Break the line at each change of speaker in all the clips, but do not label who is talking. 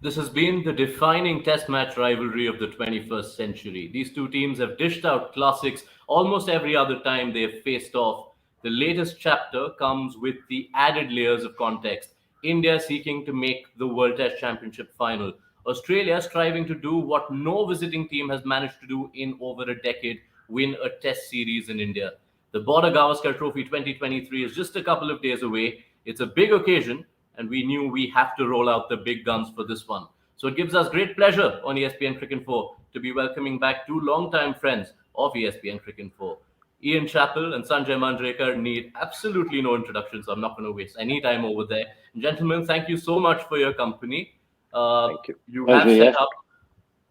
This has been the defining test match rivalry of the 21st century. These two teams have dished out classics almost every other time they have faced off. The latest chapter comes with the added layers of context. India seeking to make the World Test Championship final. Australia striving to do what no visiting team has managed to do in over a decade, win a test series in India. The Border Gavaskar Trophy 2023 is just a couple of days away. It's a big occasion, and we knew we have to roll out the big guns for this one. So it gives us great pleasure on ESPN Cricket 4 to be welcoming back two longtime friends of ESPN Cricket 4. Ian Chappell and Sanjay Manjrekar need absolutely no introduction, so I'm not going to waste any time over there. Gentlemen, thank you so much for your company.
Thank you.
You
Pleasure,
have set
yeah.
up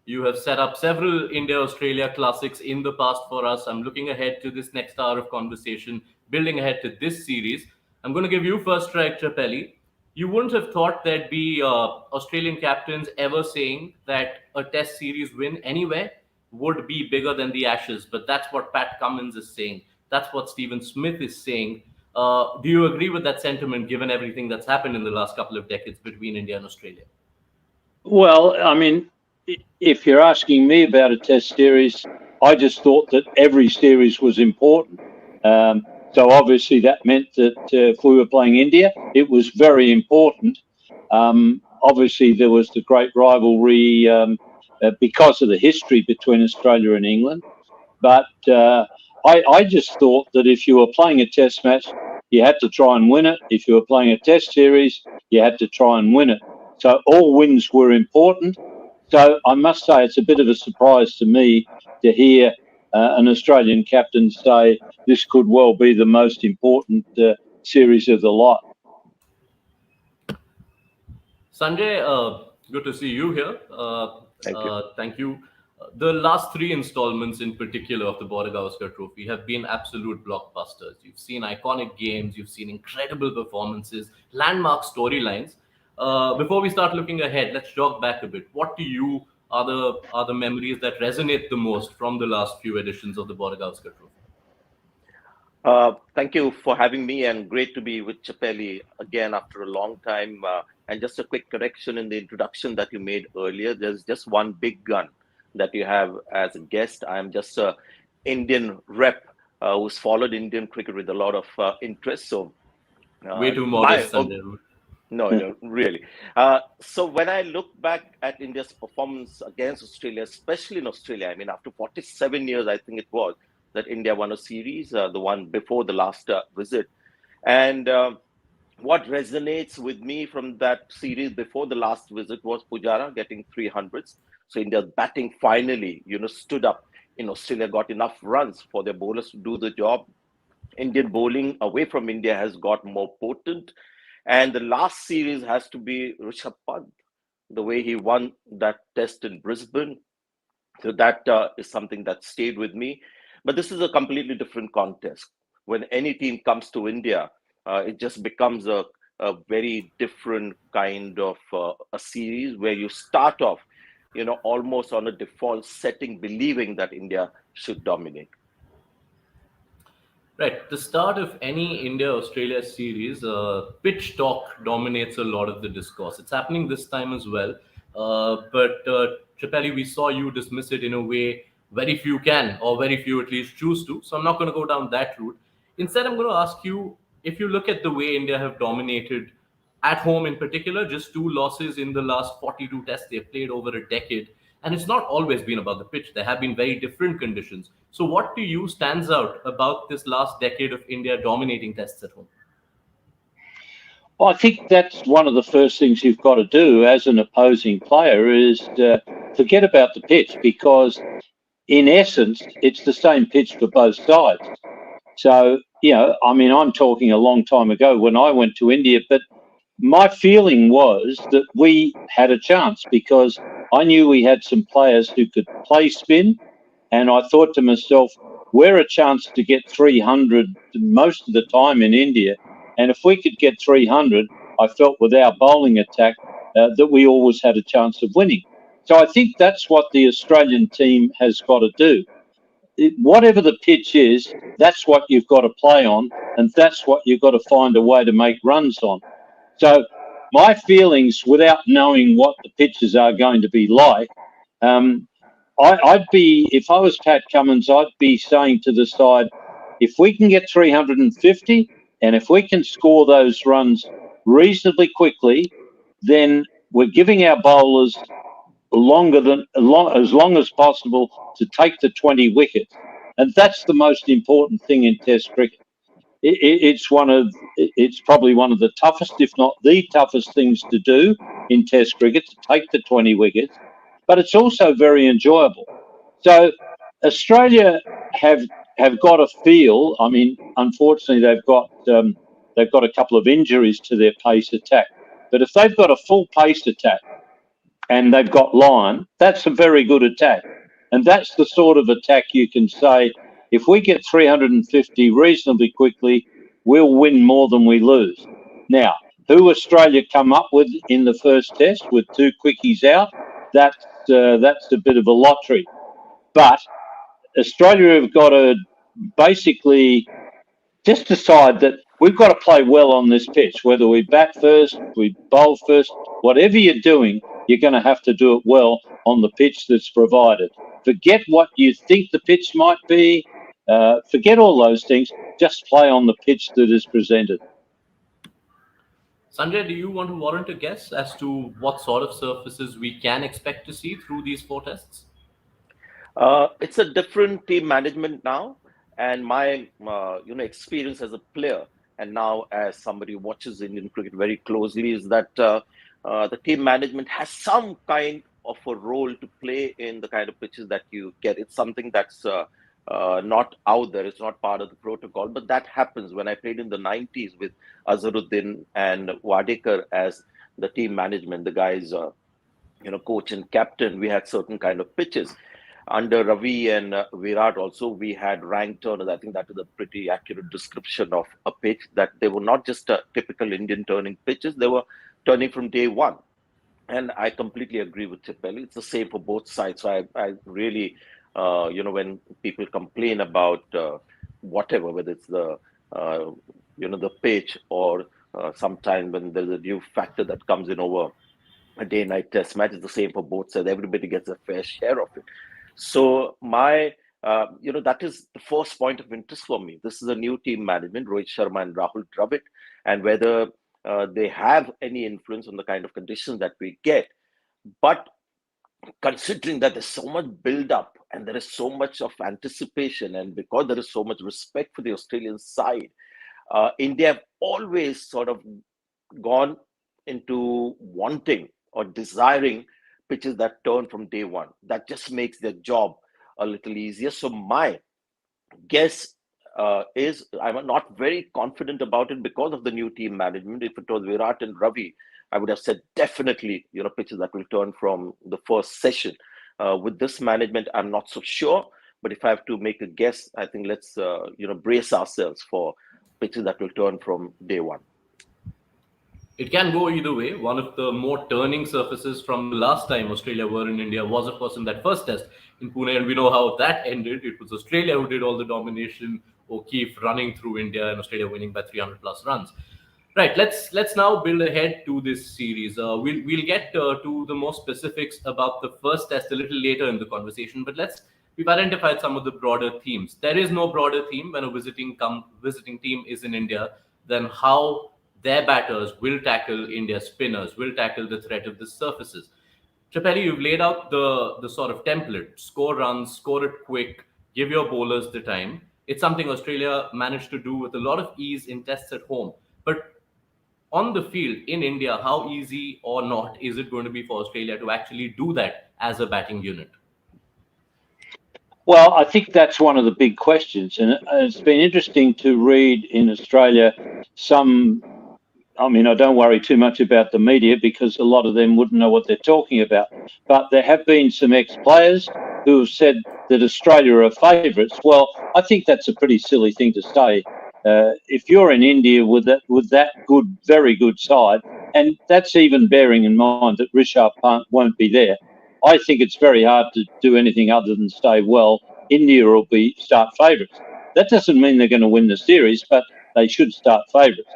you have set up several India Australia classics in the past for us. I'm looking ahead to this next hour of conversation, building ahead to this series. I'm going to give you first strike, Chappelli. You wouldn't have thought there'd be Australian captains ever saying that a test series win anywhere would be bigger than the Ashes, but that's what Pat Cummins is saying. That's what Stephen Smith is saying. Do you agree with that sentiment given everything that's happened in the last couple of decades between India and Australia?
Well, I mean, if you're asking me about a test series, I just thought that every series was important. So obviously that meant that if we were playing India, it was very important. Obviously, there was the great rivalry because of the history between Australia and England. But I just thought that if you were playing a test match, you had to try and win it. If you were playing a test series, you had to try and win it. So all wins were important. So I must say it's a bit of a surprise to me to hear an Australian captain say this could well be the most important series of the lot.
Sanjay, good to see you here.
Thank you.
Thank you. The last three installments, in particular, of the Border Gavaskar Trophy have been absolute blockbusters. You've seen iconic games, you've seen incredible performances, landmark storylines. Before we start looking ahead, let's jog back a bit. What to you are the memories that resonate the most from the last few editions of the Border Gavaskar Trophy?
Thank you for having me, and great to be with Chappelli again after a long time. And just a quick correction in the introduction that you made earlier. There's just one big gun that you have as a guest. I'm just a Indian rep who's followed Indian cricket with a lot of interest. So
Way too
my
modest, Sanjay.
no, really. So when I look back at India's performance against Australia, especially in Australia, I mean, after 47 years, I think it was that India won a series, the one before the last visit. And what resonates with me from that series before the last visit was Pujara getting 300s. So India's batting finally, stood up. In Australia, got enough runs for their bowlers to do the job. Indian bowling away from India has got more potent. And the last series has to be Rishabh Pant, the way he won that test in Brisbane. So that is something that stayed with me. But this is a completely different contest. When any team comes to India, it just becomes a very different kind of a series where you start off, almost on a default setting, believing that India should dominate.
Right. The start of any India Australia series, pitch talk dominates a lot of the discourse. It's happening this time as well. But Chappelli, we saw you dismiss it in a way very few can, or very few at least choose to. So I'm not going to go down that route. Instead, I'm going to ask you if you look at the way India have dominated at home in particular, just two losses in the last 42 tests they've played over a decade. And it's not always been about the pitch. There have been very different conditions. So, what to you stands out about this last decade of India dominating tests at home?
Well, I think that's one of the first things you've got to do as an opposing player is forget about the pitch because, in essence, it's the same pitch for both sides. So, I mean, I'm talking a long time ago when I went to India, but my feeling was that we had a chance because I knew we had some players who could play spin. And I thought to myself, we're a chance to get 300 most of the time in India. And if we could get 300, I felt with our bowling attack that we always had a chance of winning. So I think that's what the Australian team has got to do. Whatever the pitch is, that's what you've got to play on. And that's what you've got to find a way to make runs on. So my feelings, without knowing what the pitches are going to be like, I'd be, if I was Pat Cummins, I'd be saying to the side, if we can get 350 and if we can score those runs reasonably quickly, then we're giving our bowlers as long as possible to take the 20 wickets. And that's the most important thing in Test cricket. It's probably one of the toughest, if not the toughest things to do in Test cricket, to take the 20 wickets, but it's also very enjoyable. So Australia have got a feel. I mean, unfortunately, they've got a couple of injuries to their pace attack. But if they've got a full pace attack and they've got line, that's a very good attack. And that's the sort of attack you can say, if we get 350 reasonably quickly, we'll win more than we lose. Now, who Australia come up with in the first test with 2 quickies out, that's a bit of a lottery. But Australia have got to basically just decide that we've got to play well on this pitch, whether we bat first, we bowl first, whatever you're doing, you're going to have to do it well on the pitch that's provided. Forget what you think the pitch might be. Forget all those things. Just play on the pitch that is presented.
Sanjay, do you want to warrant a guess as to what sort of surfaces we can expect to see through these 4 tests?
It's a different team management now, and my experience as a player and now as somebody who watches Indian cricket very closely is that the team management has some kind of a role to play in the kind of pitches that you get. It's something that's not out there. It's not part of the protocol, but that happens. When I played in the 90s with Azharuddin and Wadekar as the team management, the guys, coach and captain, we had certain kind of pitches. Under Ravi and Virat also, we had rank turners. I think that is a pretty accurate description of a pitch, that they were not just typical Indian turning pitches. They were turning from day one. And I completely agree with Chappell. It's the same for both sides. So I really, when people complain about whatever, whether it's the pitch or sometimes when there's a new factor that comes in over a day-night test match, it's the same for both sides. Everybody gets a fair share of it. So that is the first point of interest for me. This is a new team management, Rohit Sharma and Rahul Dravid, and whether they have any influence on the kind of conditions that we get. But considering that there's so much build-up and there is so much of anticipation, and because there is so much respect for the Australian side, India have always sort of gone into wanting or desiring pitches that turn from day one. That just makes their job a little easier. So my guess is I'm not very confident about it because of the new team management. If it was Virat and Ravi, I would have said definitely, pitches that will turn from the first session. With this management, I'm not so sure. But if I have to make a guess, I think let's brace ourselves for pitches that will turn from day one.
It can go either way. One of the more turning surfaces from the last time Australia were in India was, of course, in that first test in Pune, and we know how that ended. It was Australia who did all the domination, O'Keefe running through India, and Australia winning by 300 plus runs. Right, let's now build ahead to this series. We'll get to the more specifics about the first test a little later in the conversation, but we've identified some of the broader themes. There is no broader theme when a visiting team is in India than how their batters will tackle India's spinners, will tackle the threat of the surfaces. Chappell, you've laid out the sort of template: score runs, score it quick, give your bowlers the time. It's something Australia managed to do with a lot of ease in tests at home. But on the field in India, how easy or not is it going to be for Australia to actually do that as a batting unit?
Well, I think that's one of the big questions. And it's been interesting to read in Australia I don't worry too much about the media because a lot of them wouldn't know what they're talking about. But there have been some ex-players who have said that Australia are favourites. Well, I think that's a pretty silly thing to say. If you're in India with that good, very good side, and that's even bearing in mind that Rishabh Pant won't be there, I think it's very hard to do anything other than say, well, India will start favourites. That doesn't mean they're going to win the series, but they should start favourites.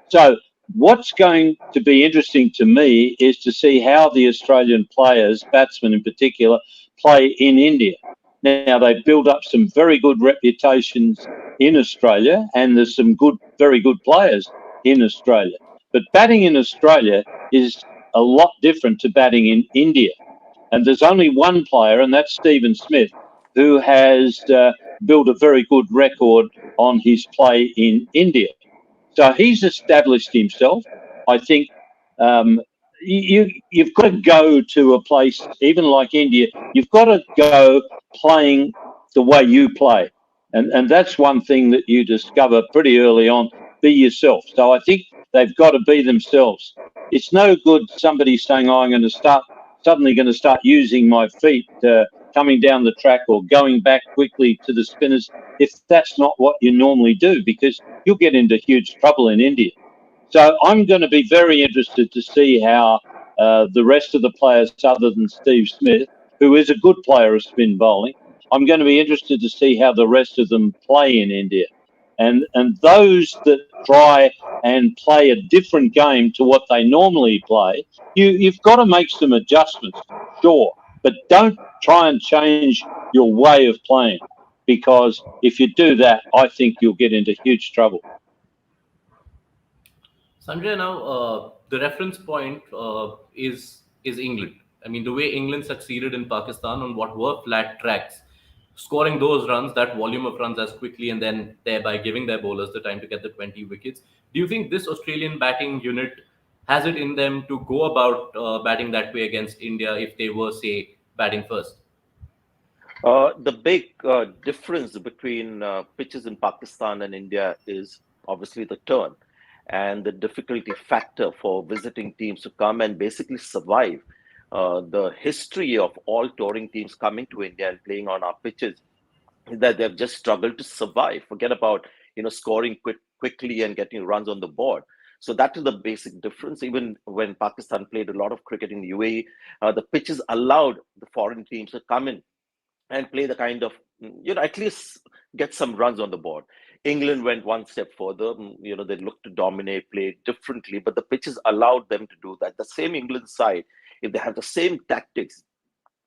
So what's going to be interesting to me is to see how the Australian players, batsmen in particular, play in India. Now, they've built up some very good reputations in Australia, and there's some very good players in Australia. But batting in Australia is a lot different to batting in India. And there's only one player, and that's Stephen Smith, who has built a very good record on his play in India. So he's established himself. I think you've got to go to a place, even like India, you've got to go playing the way you play. And that's one thing that you discover pretty early on. Be yourself. So I think they've got to be themselves. It's no good somebody saying, oh, I'm going to suddenly going to start using my feet coming down the track or going back quickly to the spinners if that's not what you normally do, because you'll get into huge trouble in India. So I'm going to be very interested to see how the rest of the players, other than Steve Smith, who is a good player of spin bowling, I'm going to be interested to see how the rest of them play in India. And those that try and play a different game to what they normally play, you've got to make some adjustments, sure, but don't try and change your way of playing, because if you do that, I think you'll get into huge trouble.
Sanjay, now the reference point is England. I mean, the way England succeeded in Pakistan on what were flat tracks, scoring those runs, that volume of runs as quickly, and then thereby giving their bowlers the time to get the 20 wickets. Do you think this Australian batting unit has it in them to go about batting that way against India if they were, say, batting first?
The big difference between pitches in Pakistan and India is obviously the turn and the difficulty factor for visiting teams to come and basically survive. The history of all touring teams coming to India and playing on our pitches is that they've just struggled to survive. Forget about scoring quickly and getting runs on the board. So that is the basic difference. Even when Pakistan played a lot of cricket in UAE, the pitches allowed the foreign teams to come in and play the kind of, at least get some runs on the board. England went one step further. They looked to dominate, play differently, but the pitches allowed them to do that. The same England side, if they have the same tactics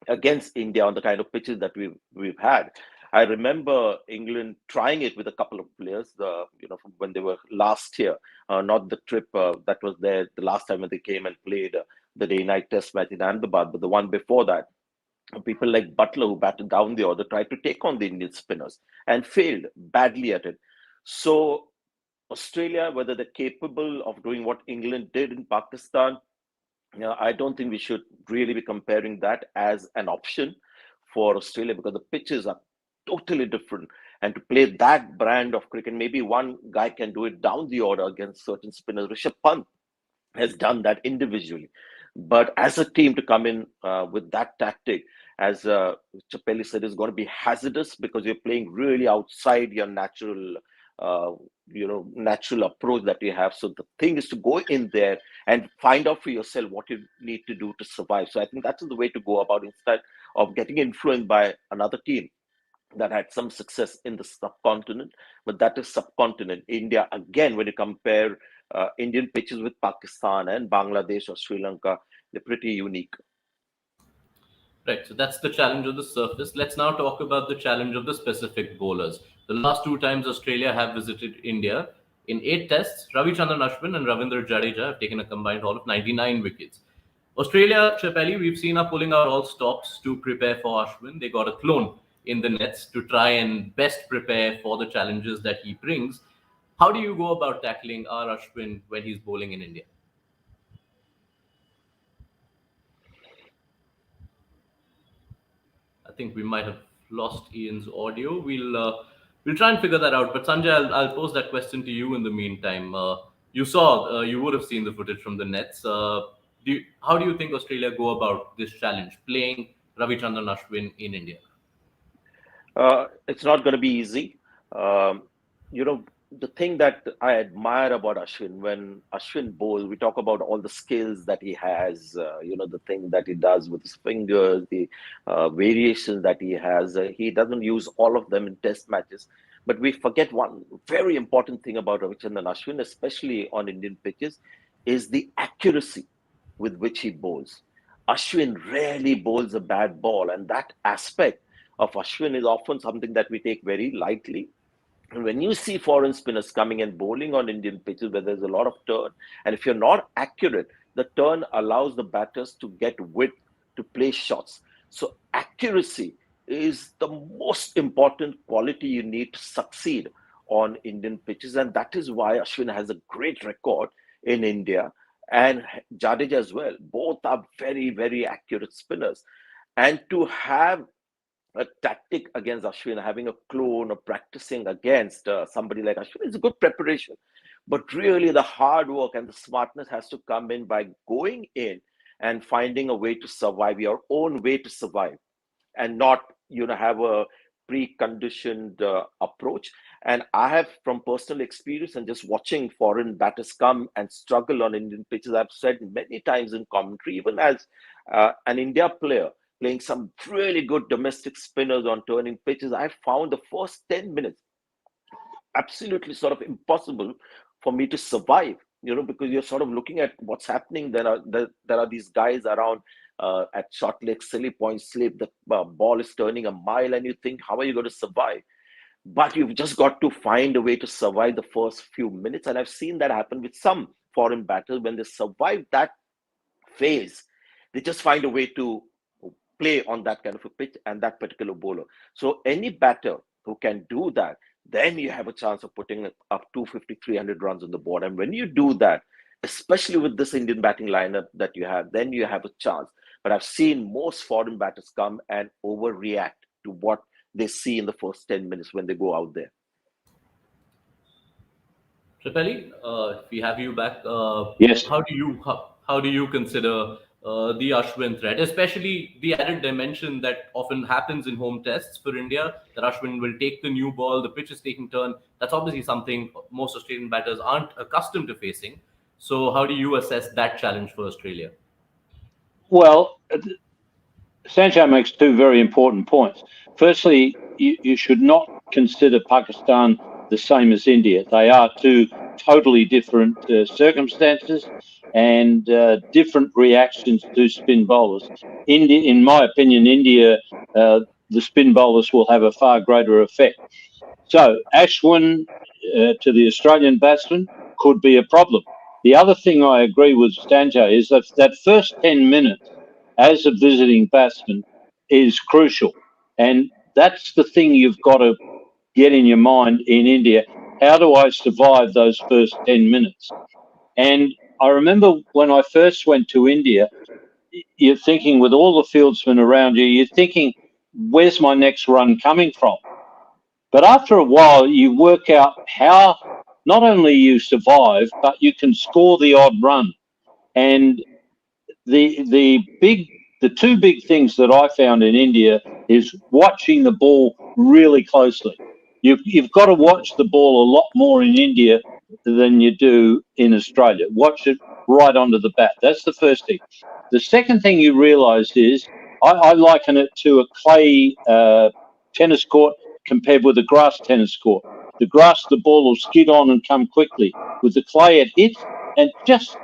against India on the kind of pitches that we've had. I remember England trying it with a couple of players, from when they were last year, not the trip that was there the last time when they came and played the day-night test match in Ahmedabad, but the one before that. People like Butler, who batted down the order, tried to take on the Indian spinners and failed badly at it. So Australia, whether they're capable of doing what England did in Pakistan, I don't think we should really be comparing that as an option for Australia, because the pitches are totally different. And to play that brand of cricket, maybe one guy can do it down the order against certain spinners. Rishabh Pant has done that individually. But as a team to come in with that tactic, as Chappell said, is going to be hazardous, because you're playing really outside your natural natural approach that you have. So the thing is to go in there and find out for yourself what you need to do to survive. So I think that's the way to go about, instead of getting influenced by another team that had some success in the subcontinent. But that is subcontinent. India, again, when you compare Indian pitches with Pakistan and Bangladesh or Sri Lanka, they're pretty unique.
Right, so that's the challenge of the surface. Let's now talk about the challenge of the specific bowlers. The last two times Australia have visited India, in 8 tests, Ravichandran Ashwin and Ravindra Jadeja have taken a combined haul of 99 wickets. Australia, Chappell, we've seen are pulling out all stops to prepare for Ashwin. They got a clone in the nets to try and best prepare for the challenges that he brings. How do you go about tackling our Ashwin when he's bowling in India? I think we might have lost Ian's audio. We'll try and figure that out. But Sanjay, I'll pose that question to you in the meantime. You would have seen the footage from the nets. How do you think Australia go about this challenge, playing Ravichandran Ashwin in India?
It's not going to be easy. Um, the thing that I admire about Ashwin, when Ashwin bowls, we talk about all the skills that he has, the thing that he does with his fingers, the variations that he has. He doesn't use all of them in test matches, But we forget one very important thing about Ravichandran Ashwin, especially on Indian pitches, is the accuracy with which he bowls. Ashwin rarely bowls a bad ball, and that aspect of Ashwin is often something that we take very lightly. And when you see foreign spinners coming and bowling on Indian pitches where there's a lot of turn, and if you're not accurate, the turn allows the batters to get width to play shots. So accuracy is the most important quality you need to succeed on Indian pitches, and that is why Ashwin has a great record in India, and Jadeja as well. Both are very, very accurate spinners. And to have a tactic against Ashwin, having a clone or practicing against somebody like Ashwin is a good preparation. But really, the hard work and the smartness has to come in by going in and finding a way to survive, your own way to survive, and not have a preconditioned approach. And I have, from personal experience and just watching foreign batters come and struggle on Indian pitches, I've said many times in commentary, even as an India player playing some really good domestic spinners on turning pitches, I found the first 10 minutes absolutely sort of impossible for me to survive, because you're sort of looking at what's happening. There are these guys around at short leg, silly point slip, the ball is turning a mile, and you think, how are you going to survive? But you've just got to find a way to survive the first few minutes. And I've seen that happen with some foreign batters. When they survive that phase, they just find a way to play on that kind of a pitch and that particular bowler. So any batter who can do that, then you have a chance of putting up 250, 300 runs on the board. And when you do that, especially with this Indian batting lineup that you have, then you have a chance. But I've seen most foreign batters come and overreact to what they see in the first 10 minutes when they go out there.
Chappell, if we have you back,
Yes.
how do you consider the Ashwin threat, especially the added dimension that often happens in home tests for India, that Ashwin will take the new ball, the pitch is taking turn. That's obviously something most Australian batters aren't accustomed to facing. So how do you assess that challenge for Australia?
Well, Sanjay makes two very important points. Firstly, you should not consider Pakistan the same as India. They are two totally different circumstances and different reactions to spin bowlers. India, in my opinion, India, the spin bowlers will have a far greater effect. So Ashwin to the Australian batsman could be a problem. The other thing I agree with Sanjay is that first 10 minutes as a visiting batsman is crucial. And that's the thing you've got to get in your mind in India. How do I survive those first 10 minutes? And I remember when I first went to India, you're thinking with all the fieldsmen around you, you're thinking, where's my next run coming from? But after a while, you work out how not only you survive, but you can score the odd run. And the two big things that I found in India is watching the ball really closely. You've got to watch the ball a lot more in India than you do in Australia. Watch it right onto the bat. That's the first thing. The second thing you realise is I liken it to a clay tennis court compared with a grass tennis court. The grass, the ball will skid on and come quickly. With the clay, it hits and just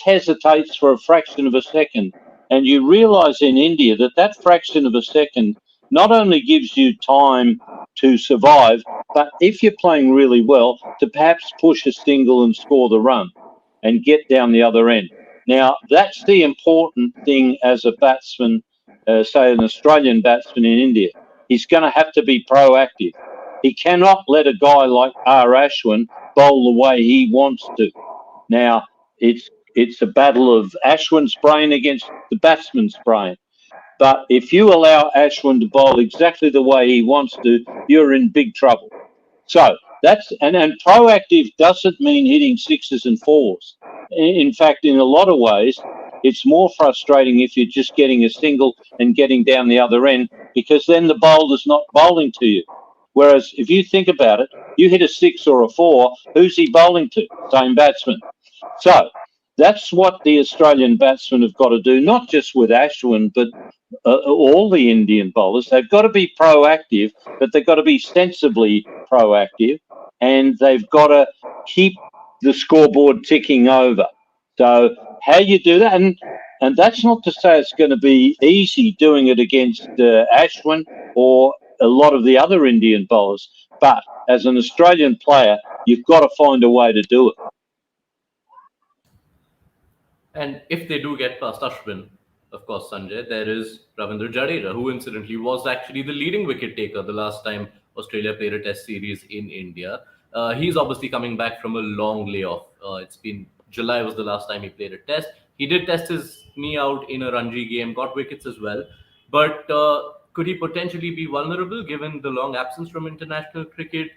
hesitates for a fraction of a second. And you realize in India that fraction of a second not only gives you time to survive, but if you're playing really well, to perhaps push a single and score the run and get down the other end. Now, that's the important thing as a batsman, say an Australian batsman in India. He's going to have to be proactive. He cannot let a guy like R. Ashwin bowl the way he wants to. Now, it's a battle of Ashwin's brain against the batsman's brain. But if you allow Ashwin to bowl exactly the way he wants to, you're in big trouble. So that's and proactive doesn't mean hitting sixes and fours. In fact, in a lot of ways, it's more frustrating if you're just getting a single and getting down the other end, because then the bowler's not bowling to you. Whereas if you think about it, you hit a six or a four, who's he bowling to? Same batsman. So That's what the Australian batsmen have got to do, not just with Ashwin, but all the Indian bowlers. They've got to be proactive, but they've got to be sensibly proactive, and they've got to keep the scoreboard ticking over. So how you do that, and that's not to say it's going to be easy doing it against Ashwin or a lot of the other Indian bowlers, but as an Australian player, you've got to find a way to do it.
And if they do get past Ashwin, of course, Sanjay, there is Ravindra Jadeja, who incidentally was actually the leading wicket taker the last time Australia played a test series in India. He's obviously coming back from a long layoff. It's been July was the last time he played a test. He did test his knee out in a Ranji game, got wickets as well. But could he potentially be vulnerable given the long absence from international cricket?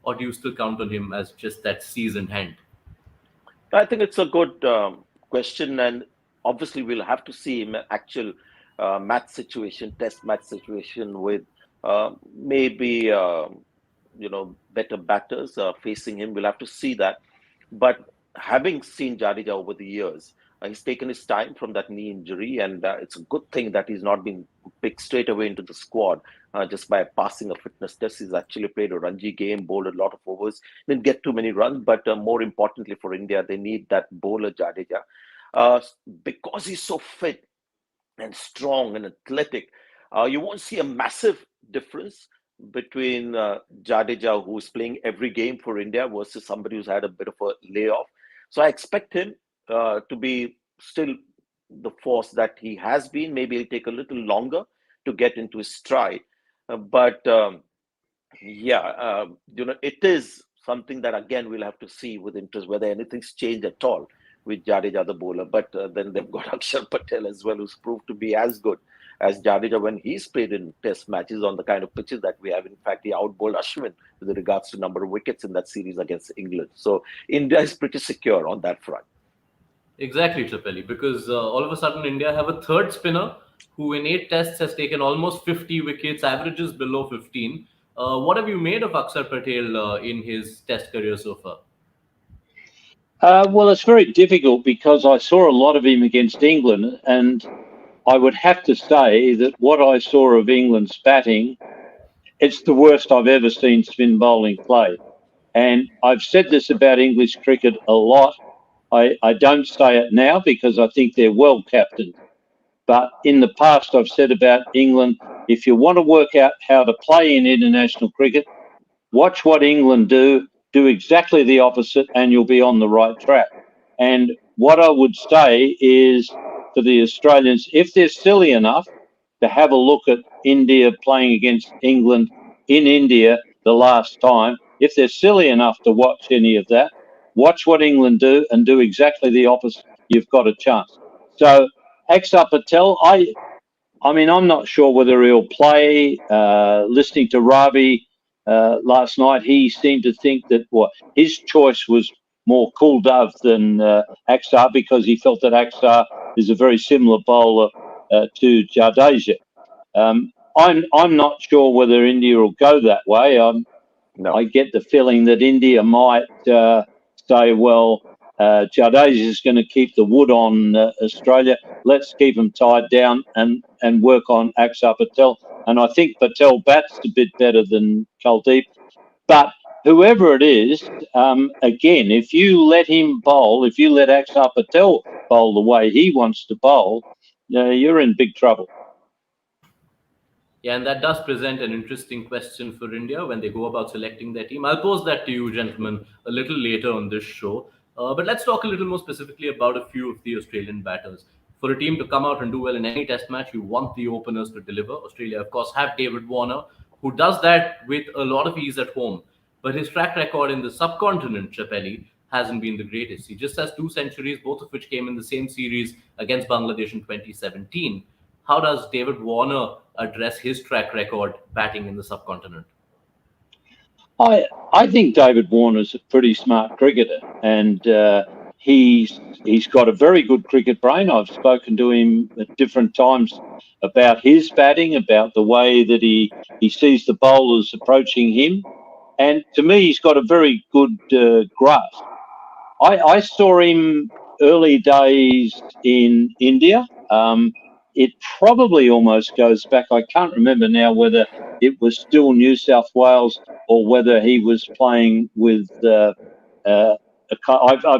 Or do you still count on him as just that seasoned hand?
I think it's a good question, and obviously we'll have to see him actual match situation, test match situation with maybe better batters facing him. We'll have to see that. But having seen Jadeja over the years, he's taken his time from that knee injury, and it's a good thing that he's not been picked straight away into the squad just by passing a fitness test. He's actually played a Ranji game, bowled a lot of overs, didn't get too many runs, but more importantly for India, they need that bowler Jadeja uh, because he's so fit and strong and athletic. You won't see a massive difference between Jadeja, who's playing every game for India, versus somebody who's had a bit of a layoff. So I expect him to be still the force that he has been. Maybe it'll take a little longer to get into his stride. But yeah, it is something that again we'll have to see with interest whether anything's changed at all with Jadeja the bowler. But then they've got Akshar Patel as well, who's proved to be as good as Jadeja when he's played in test matches on the kind of pitches that we have. In fact, he outbowled Ashwin with regards to number of wickets in that series against England. So India is pretty secure on that front.
Exactly, Chappelli, because all of a sudden India have a third spinner who in 8 tests has taken almost 50 wickets, averages below 15. What have you made of Akshar Patel in his test career so far?
Well, it's very difficult because I saw a lot of him against England, and I would have to say that what I saw of England's batting, it's the worst I've ever seen spin bowling play. And I've said this about English cricket a lot. I don't say it now because I think they're well captained. But in the past, I've said about England, if you want to work out how to play in international cricket, watch what England do exactly the opposite, and you'll be on the right track. And what I would say is for the Australians, if they're silly enough to have a look at India playing against England in India the last time, if they're silly enough to watch any of that, watch what England do and do exactly the opposite. You've got a chance. So, Axar Patel, I mean, I'm not sure whether he'll play. Listening to Ravi last night, he seemed to think that his choice was more Cool Dove than Axar because he felt that Axar is a very similar bowler to Jadeja. I'm not sure whether India will go that way.
No.
I get the feeling that India might say, well, Jadeja is going to keep the wood on Australia. Let's keep them tied down and work on Axar Patel. And I think Patel bats a bit better than Kuldeep. But whoever it is, again, if you let him bowl, if you let Axar Patel bowl the way he wants to bowl, you're in big trouble.
Yeah, and that does present an interesting question for India when they go about selecting their team. I'll pose that to you, gentlemen, a little later on this show. But let's talk a little more specifically about a few of the Australian batters. For a team to come out and do well in any test match, you want the openers to deliver. Australia, of course, have David Warner, who does that with a lot of ease at home. But his track record in the subcontinent, Chappelli, hasn't been the greatest. He just has 2 centuries, both of which came in the same series against Bangladesh in 2017. How does David Warner address his track record batting in the subcontinent?
I think David Warner's a pretty smart cricketer, and he's got a very good cricket brain. I've spoken to him at different times about his batting, about the way that he sees the bowlers approaching him, and to me, he's got a very good grasp. I saw him early days in India. It probably almost goes back. I can't remember now whether it was still New South Wales or whether he was playing with. I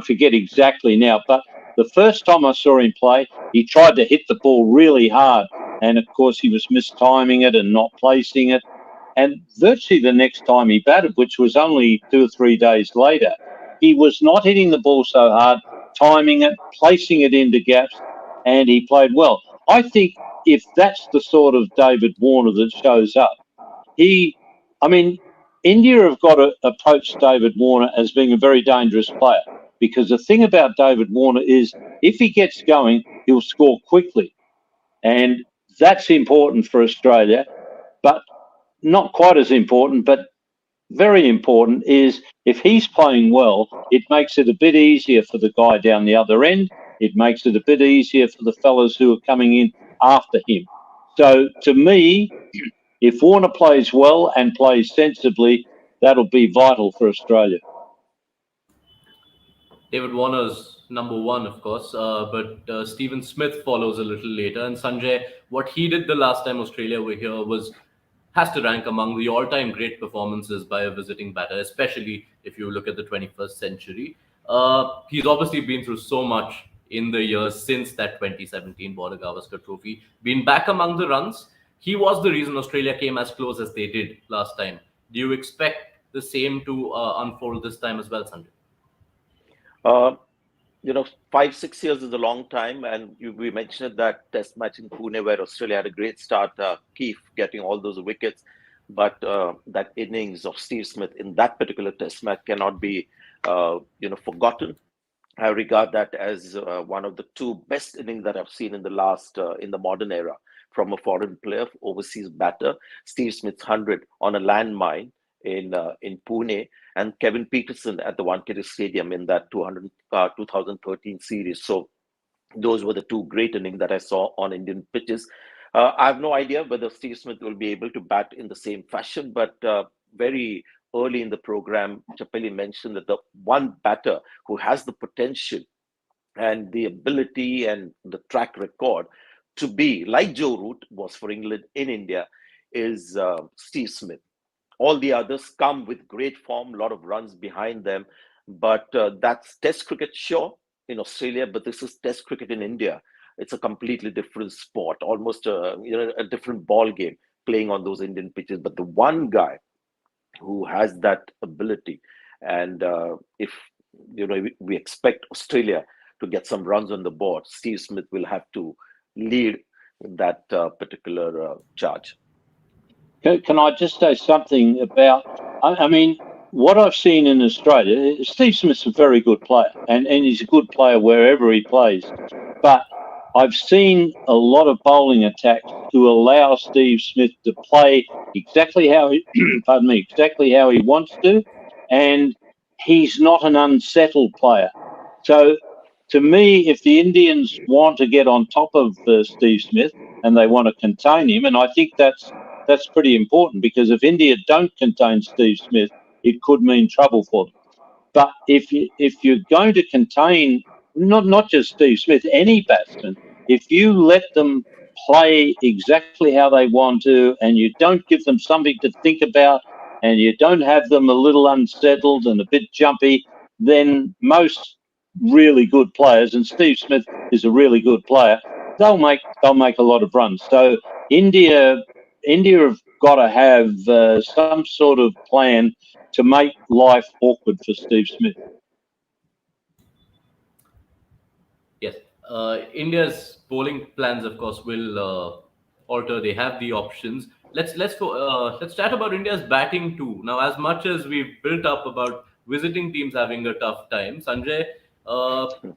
forget exactly now, but the first time I saw him play, he tried to hit the ball really hard, and of course he was mistiming it and not placing it. And virtually the next time he batted, which was only 2 or 3 days later, he was not hitting the ball so hard, timing it, placing it into gaps, and he played well. I think if that's the sort of David Warner that shows up, I mean, India have got to approach David Warner as being a very dangerous player, because the thing about David Warner is if he gets going, he'll score quickly. And that's important for Australia, but not quite as important, but very important is if he's playing well, it makes it a bit easier for the guy down the other end. It makes it a bit easier for the fellas who are coming in after him. So to me, if Warner plays well and plays sensibly, that'll be vital for Australia.
David Warner's number one, of course, but Stephen Smith follows a little later. And Sanjay, what he did the last time Australia were here was has to rank among the all-time great performances by a visiting batter, especially if you look at the 21st century. He's obviously been through so much in the years since that 2017 Border Gavaskar Trophy. Been back among the runs, he was the reason Australia came as close as they did last time. Do you expect the same to unfold this time as well, Sanjay?
Uh, 5-6 years is a long time, and we mentioned that test match in Pune where Australia had a great start, Keith getting all those wickets, but that innings of Steve Smith in that particular test match cannot be, forgotten. I regard that as one of the two best innings that I've seen in the modern era from a foreign player, overseas batter. Steve Smith's 100 on a landmine in Pune, and Kevin Peterson at the Wankhede Stadium in that 2013 series. So those were the two great innings that I saw on Indian pitches. I have no idea whether Steve Smith will be able to bat in the same fashion, but very early in the program, Chappell mentioned that the one batter who has the potential and the ability and the track record to be like Joe Root was for England in India is Steve Smith. All the others come with great form, a lot of runs behind them, but that's Test cricket, sure, in Australia, but this is Test cricket in India. It's a completely different sport, almost a different ball game playing on those Indian pitches. But the one guy who has that ability, and if we expect Australia to get some runs on the board, Steve Smith will have to lead that particular charge.
Can I just say something about, I mean, what I've seen in Australia, Steve Smith's a very good player, and he's a good player wherever he plays. But I've seen a lot of bowling attacks to allow Steve Smith to play exactly how he, exactly how he wants to, and he's not an unsettled player. So, to me, if the Indians want to get on top of Steve Smith and they want to contain him, and I think that's pretty important, because if India don't contain Steve Smith, it could mean trouble for them. But if you're going to contain not just Steve Smith, any batsman, if you let them play exactly how they want to, and you don't give them something to think about, and you don't have them a little unsettled and a bit jumpy, then most really good players, and Steve Smith is a really good player, they'll make a lot of runs. So India have got to have some sort of plan to make life awkward for Steve Smith.
Yes, India's bowling plans, of course, will alter. They have the options. Let's chat about India's batting too. Now, as much as we've built up about visiting teams having a tough time, Sanjay,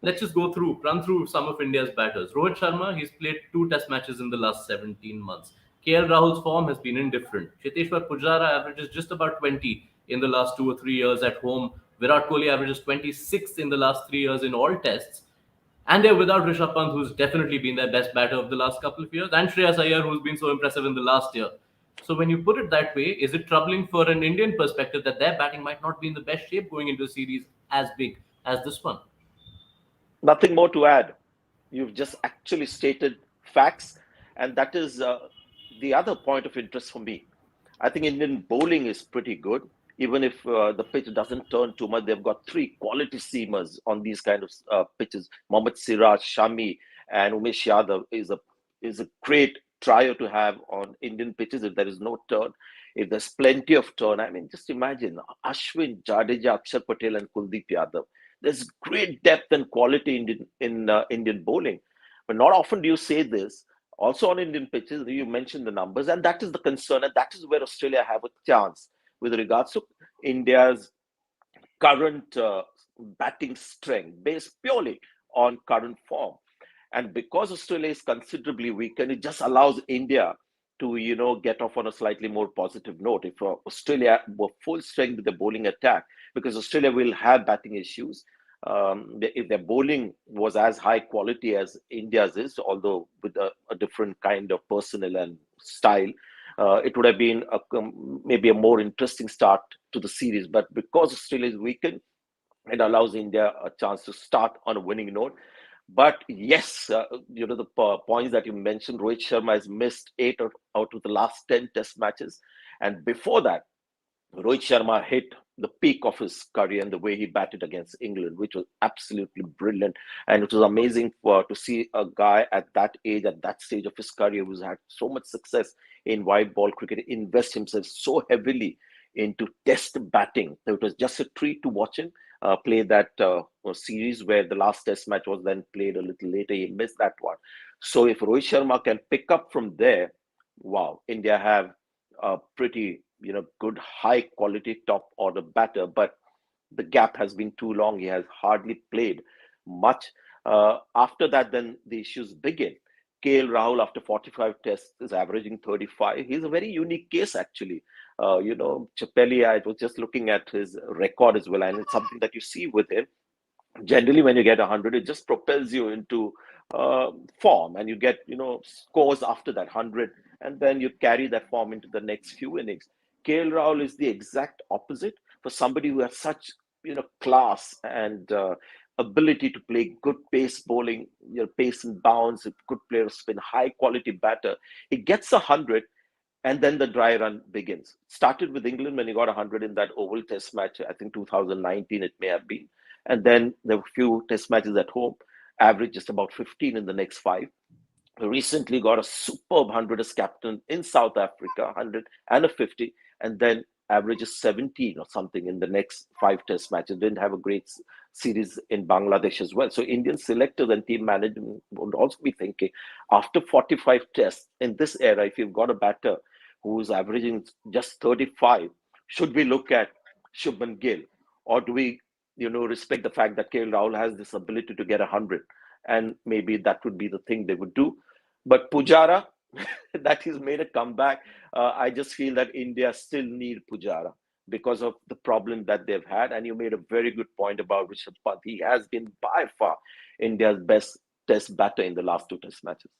let's just run through some of India's batters. Rohit Sharma, he's played 2 Test matches in the last 17 months. KL Rahul's form has been indifferent. Cheteshwar Pujara averages just about 20 in the last 2 or 3 years at home. Virat Kohli averages 26 in the last 3 years in all tests. And they're without Rishabh Pant, who's definitely been their best batter of the last couple of years, and Shreyas Iyer, who's been so impressive in the last year. So when you put it that way, is it troubling for an Indian perspective that their batting might not be in the best shape going into a series as big as this one?
Nothing more to add. You've just actually stated facts, and that is the other point of interest for me. I think Indian bowling is pretty good, even if the pitch doesn't turn too much. They've got three quality seamers on these kind of pitches. Mohammad Siraj, Shami, and Umesh Yadav is a great trio to have on Indian pitches if there is no turn. If there's plenty of turn, I mean, just imagine Ashwin, Jadeja, Akshar Patel, and Kuldeep Yadav. There's great depth and quality in Indian bowling, but not often do you say this. Also on Indian pitches, you mentioned the numbers, and that is the concern, and that is where Australia have a chance with regards to India's current batting strength, based purely on current form. And because Australia is considerably weakened, it just allows India to, get off on a slightly more positive note. If Australia were full strength with the bowling attack, because Australia will have batting issues. If their bowling was as high quality as India's is, although with a different kind of personnel and style, it would have been maybe a more interesting start to the series. But because Australia is weakened, it allows India a chance to start on a winning note. But yes, the points that you mentioned, Rohit Sharma has missed out of the last 10 test matches. And before that, Rohit Sharma hit the peak of his career and the way he batted against England, which was absolutely brilliant. And it was amazing to see a guy at that age, at that stage of his career, who's had so much success in white ball cricket, invest himself so heavily into test batting. So it was just a treat to watch him play that series where the last test match was then played a little later. He missed that one. So if Rohit Sharma can pick up from there, wow, India have a pretty good high quality top order batter, but the gap has been too long. He has hardly played much. After that, then the issues begin. KL Rahul, after 45 tests, is averaging 35. He's a very unique case, actually. Chappell, I was just looking at his record as well, and it's something that you see with him. Generally, when you get 100, it just propels you into form, and you get scores after that 100, and then you carry that form into the next few innings. KL Rahul is the exact opposite. For somebody who has such class and ability to play good pace bowling, pace and bounce, a good player of spin, high quality batter, he gets 100, and then the dry run begins. Started with England when he got 100 in that Oval Test match, I think 2019 it may have been. And then there were a few Test matches at home, averaged just about 15 in the next five. Recently got a superb 100 as captain in South Africa, 100 and a 50, and then averages 17 or something in the next five Test matches. Didn't have a great series in Bangladesh as well. So Indian selectors and team management would also be thinking, after 45 tests in this era, if you've got a batter who's averaging just 35, should we look at Shubman Gill, or do we respect the fact that KL Rahul has this ability to get 100, and maybe that would be the thing they would do. But Pujara, that he's made a comeback, I just feel that India still need Pujara because of the problem that they've had. And you made a very good point about Rishabh Pant. He has been by far India's best test batter in the last two test matches,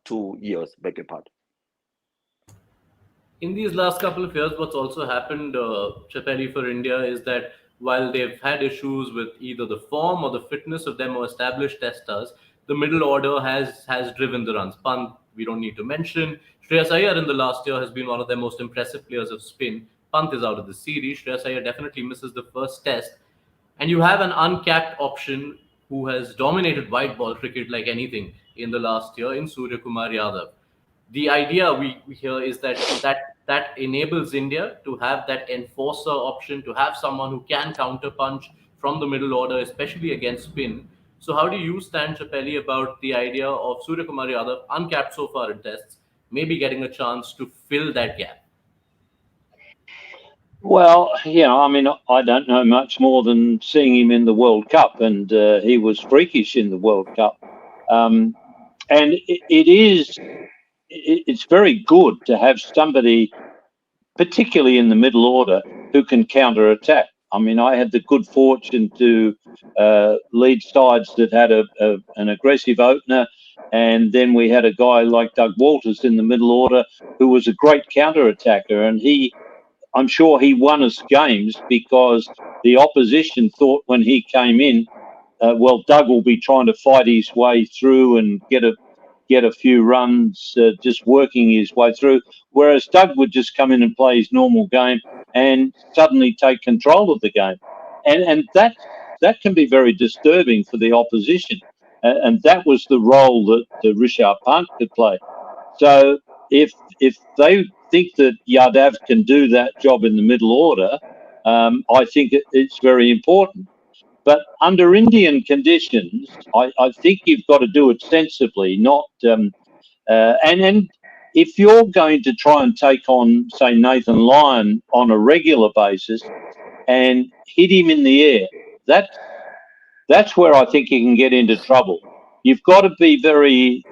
2 years, beg your pardon.
In these last couple of years, what's also happened, Chappelli, for India is that while they've had issues with either the form or the fitness of their more established testers, the middle order has driven the runs. Pant, we don't need to mention. Shreyas Iyer in the last year has been one of their most impressive players of spin. Pant is out of the series. Shreyas Iyer definitely misses the first test. And you have an uncapped option who has dominated white ball cricket like anything in the last year in Surya Kumar Yadav. The idea we hear is that enables India to have that enforcer option, to have someone who can counter punch from the middle order, especially against spin. So how do you stand, Chappelli, about the idea of Surya Kumar Yadav, uncapped so far in tests, maybe getting a chance to fill that gap?
Well, I mean, I don't know much more than seeing him in the World Cup, and he was freakish in the World Cup. And it's very good to have somebody, particularly in the middle order, who can counter attack. I mean, I had the good fortune to lead sides that had an aggressive opener, and then we had a guy like Doug Walters in the middle order who was a great counter attacker, and I'm sure he won us games because the opposition thought when he came in Doug will be trying to fight his way through and get a few runs, just working his way through. Whereas Doug would just come in and play his normal game and suddenly take control of the game, and that can be very disturbing for the opposition. And that was the role that Rishabh Pant could play. So if they think that Yadav can do that job in the middle order, I think it's very important. But under Indian conditions, I think you've got to do it sensibly, not and if you're going to try and take on, say, Nathan Lyon on a regular basis and hit him in the air, that's where I think you can get into trouble. You've got to be very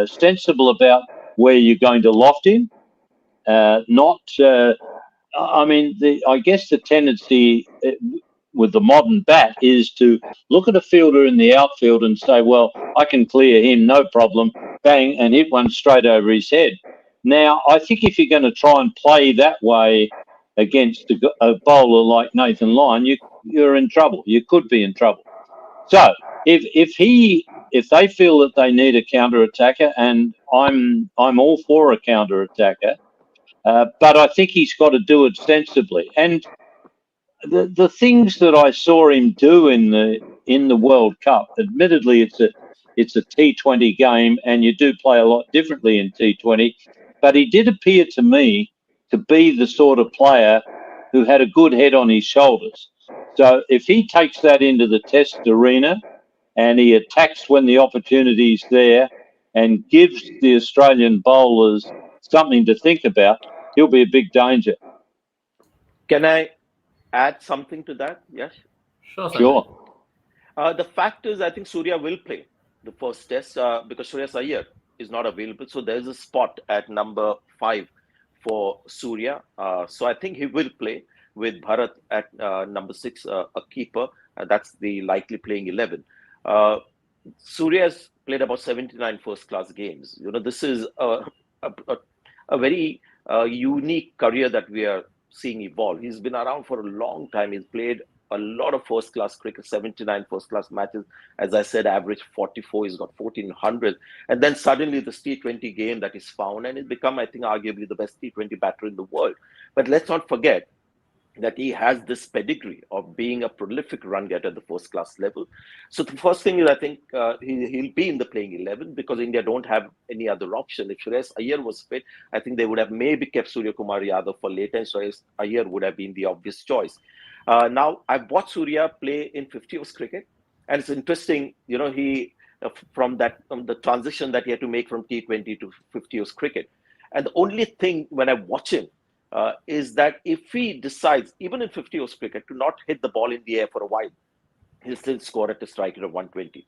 sensible about where you're going to loft him, not. I guess the tendency with the modern bat is to look at a fielder in the outfield and say, well, I can clear him, no problem, bang, and hit one straight over his head. Now, I think if you're going to try and play that way against a bowler like Nathan Lyon, you're in trouble. You could be in trouble. So if they feel that they need a counter attacker, and I'm all for a counter attacker, but I think he's got to do it sensibly. And the things that I saw him do in the World Cup, admittedly it's a T20 game, and you do play a lot differently in T20, but he did appear to me to be the sort of player who had a good head on his shoulders. So if he takes that into the Test arena and he attacks when the opportunity's there and gives the Australian bowlers something to think about, he'll be a big danger.
Can I add something to that? Yes.
Sure.
The fact is, I think Surya will play the first Test because Shreyas Iyer is not available. So there's a spot at number 5 for Surya. So I think he will play with Bharat at number 6, a keeper. That's the likely playing 11. Surya's played about 79 first-class games. This is a very unique career that we are seeing evolve. He's been around for a long time. He's played a lot of first-class cricket, 79 first-class matches. As I said, average 44. He's got 1,400. And then suddenly this T20 game that is found, and he's become, I think, arguably the best T20 batter in the world. But let's not forget that he has this pedigree of being a prolific run getter at the first-class level. So the first thing is, I think he'll be in the playing 11 because India don't have any other option. If Shreyas Iyer was fit, I think they would have maybe kept Surya Kumar Yadav for later, and Shreyas Iyer would have been the obvious choice. Now, I've watched Surya play in 50 overs cricket, and it's interesting, he from the transition that he had to make from T20 to 50 overs cricket. And the only thing when I watch him, is that if he decides, even in 50 overs cricket, to not hit the ball in the air for a while, he'll still score at a strike rate of 120.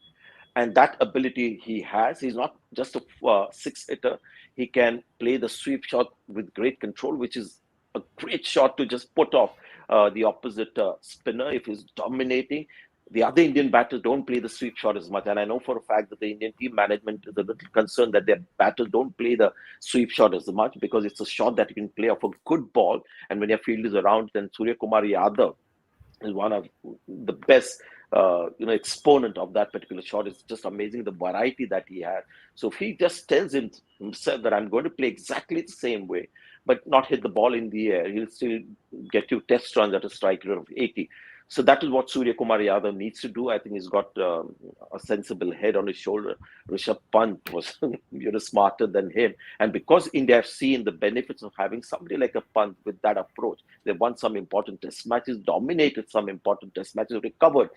And that ability he has, he's not just a six-hitter. He can play the sweep shot with great control, which is a great shot to just put off the opposite spinner if he's dominating. The other Indian batters don't play the sweep shot as much. And I know for a fact that the Indian team management is a little concerned that their batters don't play the sweep shot as much because it's a shot that you can play off a good ball. And when your field is around, then Surya Kumar Yadav is one of the best exponent of that particular shot. It's just amazing the variety that he has. So if he just tells himself that I'm going to play exactly the same way, but not hit the ball in the air, he'll still get you test runs at a strike rate of 80. So that is what Surya Kumar Yadav needs to do. I think he's got a sensible head on his shoulder. Rishabh Pant was smarter than him. And because India have seen the benefits of having somebody like a Pant with that approach, they've won some important test matches, dominated some important test matches, recovered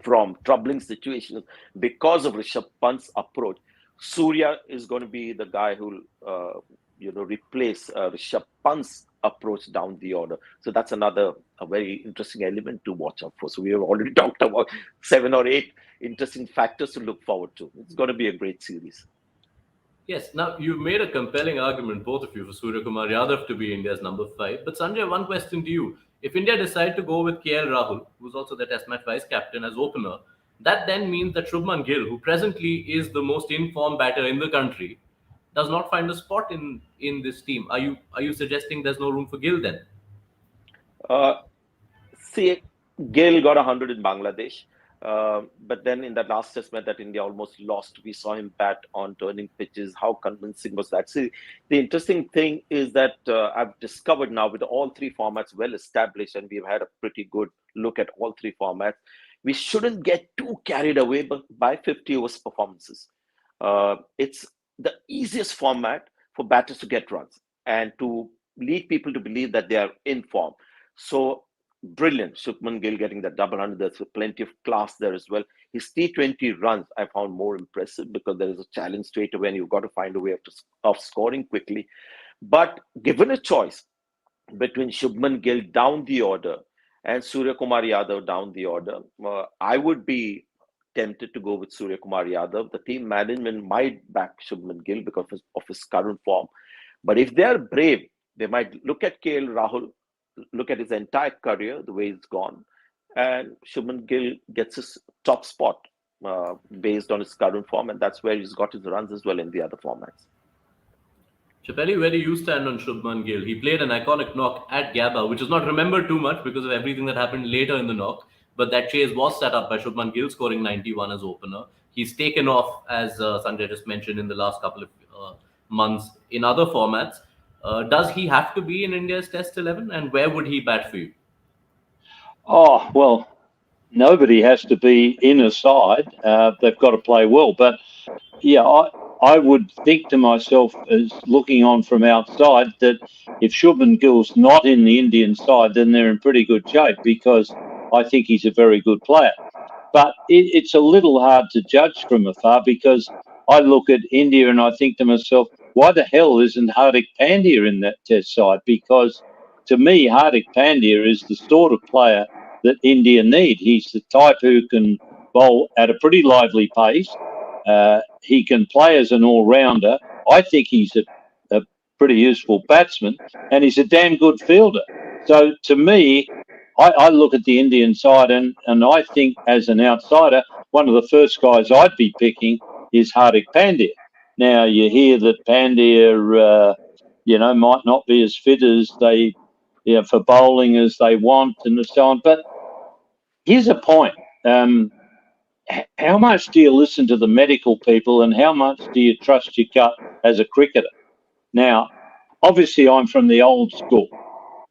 from troubling situations because of Rishabh Pant's approach. Surya is going to be the guy who will replace Rishabh Pant's approach down the order. So that's a very interesting element to watch out for. So we have already talked about 7 or 8 interesting factors to look forward to. It's going to be a great series.
Yes. Now, you've made a compelling argument, both of you, for Surya Kumar Yadav to be India's number 5. But Sanjay, one question to you. If India decide to go with KL Rahul, who's also the Test match vice captain, as opener, that then means that Shubman Gill, who presently is the most informed batter in the country, does not find a spot in this team. Are you suggesting there's no room for Gill then?
See, Gill got 100 in Bangladesh. But then in that last test match that India almost lost, we saw him bat on turning pitches. How convincing was that? See, the interesting thing is that I've discovered now with all three formats well established, and we've had a pretty good look at all three formats. We shouldn't get too carried away by 50 overs performances. It's the easiest format for batters to get runs and to lead people to believe that they are in form. So brilliant. Shubman Gill getting that double hundred. There's plenty of class there as well. His T20 runs I found more impressive because there is a challenge straight away and you've got to find a way of scoring quickly. But given a choice between Shubman Gill down the order and Surya Kumar Yadav down the order, I would be tempted to go with Surya Kumar Yadav. The team management might back Shubman Gill because of his current form. But if they are brave, they might look at KL Rahul, look at his entire career, the way it's gone, and Shubman Gill gets his top spot based on his current form, and that's where he's got his runs as well in the other formats.
Chappell, where do you stand on Shubman Gill? He played an iconic knock at Gabba, which is not remembered too much because of everything that happened later in the knock. But that chase was set up by Shubman Gill scoring 91 as opener. He's taken off, as Sanjay just mentioned, in the last couple of months in other formats. Does he have to be in India's Test 11, and where would he bat for you?
Oh, well, nobody has to be in a side. They've got to play well. But yeah, I would think to myself, as looking on from outside, that if Shubman Gill's not in the Indian side, then they're in pretty good shape because I think he's a very good player. But it's a little hard to judge from afar because I look at India and I think to myself, why the hell isn't Hardik Pandya in that test side? Because to me, Hardik Pandya is the sort of player that India need. He's the type who can bowl at a pretty lively pace. He can play as an all-rounder. I think he's a pretty useful batsman, and he's a damn good fielder. So to me, I look at the Indian side, and I think as an outsider, one of the first guys I'd be picking is Hardik Pandya. Now, you hear that Pandya, might not be as fit as they, for bowling as they want and so on. But here's a point. How much do you listen to the medical people and how much do you trust your gut as a cricketer? Now, obviously, I'm from the old school,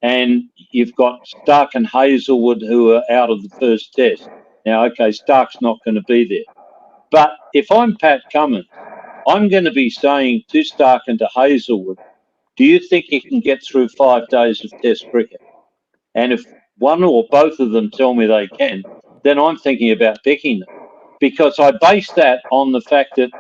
and you've got Stark and Hazelwood who are out of the first test. Now, okay, Stark's not going to be there. But if I'm Pat Cummins, I'm going to be saying to Stark and to Hazelwood, do you think you can get through 5 days of test cricket? And if one or both of them tell me they can, then I'm thinking about picking them. Because I base that on the fact that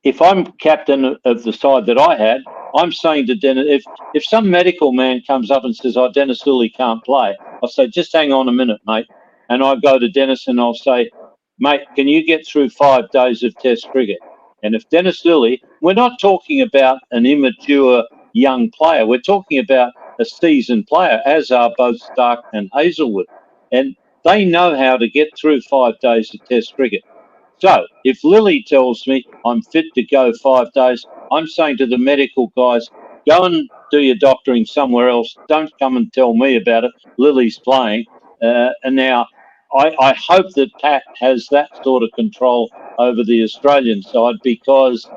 if I'm captain of the side that I had, I'm saying to Dennis, if some medical man comes up and says, Dennis Lillee can't play, I'll say, just hang on a minute, mate. And I go to Dennis and I'll say, mate, can you get through 5 days of test cricket? And if Dennis Lillee, we're not talking about an immature young player, we're talking about a seasoned player, as are both Stark and Hazelwood. And they know how to get through 5 days of test cricket. So if Lillee tells me I'm fit to go 5 days, I'm saying to the medical guys, go and do your doctoring somewhere else. Don't come and tell me about it. Lillee's playing. And now I hope that Pat has that sort of control over the Australian side because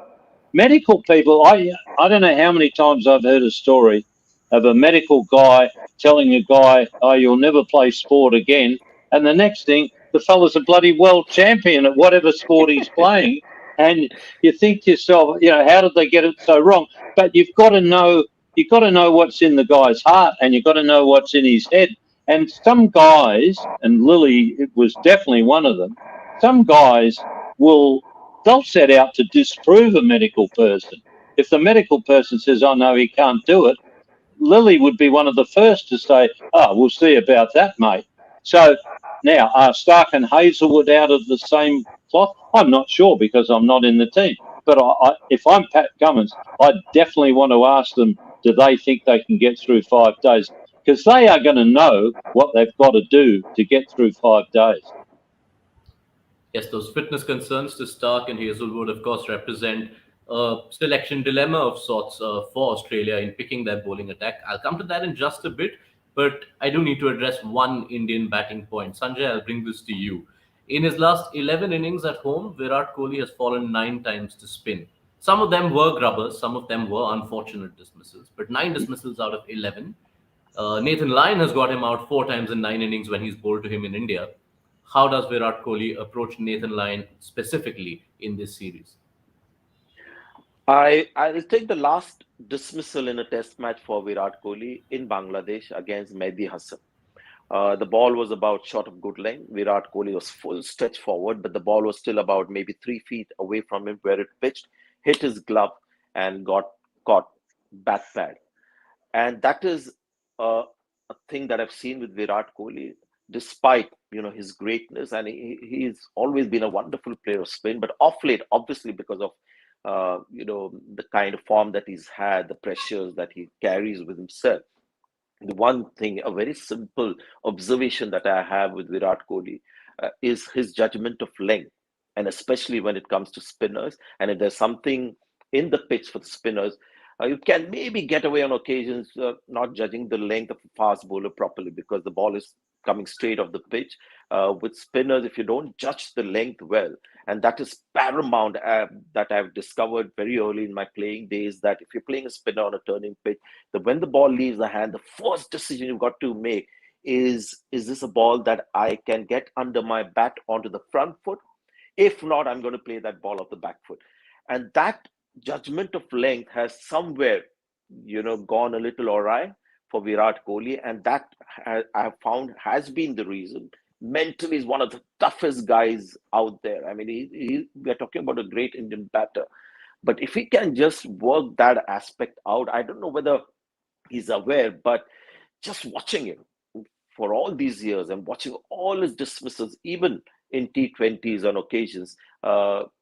medical people, I don't know how many times I've heard a story of a medical guy telling a guy, you'll never play sport again. And the next thing, the fella's a bloody world champion at whatever sport he's playing. And you think to yourself, how did they get it so wrong? But you've got to know what's in the guy's heart and you've got to know what's in his head. And some guys, and Lillee was definitely one of them, some guys they'll set out to disprove a medical person. If the medical person says, no, he can't do it, Lillee would be one of the first to say, we'll see about that, mate. So now, are Stark and Hazelwood out of the same cloth? I'm not sure because I'm not in the team. But if I'm Pat Cummins, I definitely want to ask them, do they think they can get through 5 days? Because they are going to know what they've got to do to get through 5 days.
Yes, those fitness concerns to Stark and Hazelwood, of course, represent a selection dilemma of sorts for Australia in picking their bowling attack. I'll come to that in just a bit, but I do need to address one Indian batting point. Sanjay, I'll bring this to you. In his last 11 innings at home, Virat Kohli has fallen 9 times to spin. Some of them were grubbers, some of them were unfortunate dismissals, but 9 dismissals out of 11. Nathan Lyon has got him out 4 times in 9 innings when he's bowled to him in India. How does Virat Kohli approach Nathan Lyon specifically in this series?
I'll take the last dismissal in a test match for Virat Kohli in Bangladesh against Mehdi Hassan. The ball was about short of good length. Virat Kohli was full stretch forward, but the ball was still about maybe 3 feet away from him where it pitched, hit his glove, and got caught bat pad. And that is a thing that I've seen with Virat Kohli, despite his greatness, and he's always been a wonderful player of spin. But off late, obviously because of the kind of form that he's had, the pressures that he carries with himself. The one thing, a very simple observation that I have with Virat Kohli is his judgment of length, and especially when it comes to spinners. And if there's something in the pitch for the spinners, you can maybe get away on occasions not judging the length of a fast bowler properly because the ball is coming straight off the pitch. With spinners, if you don't judge the length well, and that is paramount, that I've discovered very early in my playing days, that if you're playing a spinner on a turning pitch, that when the ball leaves the hand, the first decision you've got to make is this a ball that I can get under my bat onto the front foot? If not, I'm going to play that ball off the back foot. And that judgment of length has somewhere, gone a little awry for Virat Kohli, and that I have found has been the reason. Mentally, he's one of the toughest guys out there. I mean, we're talking about a great Indian batter, but if he can just work that aspect out, I don't know whether he's aware, but just watching him for all these years and watching all his dismissals, even in T20s on occasions,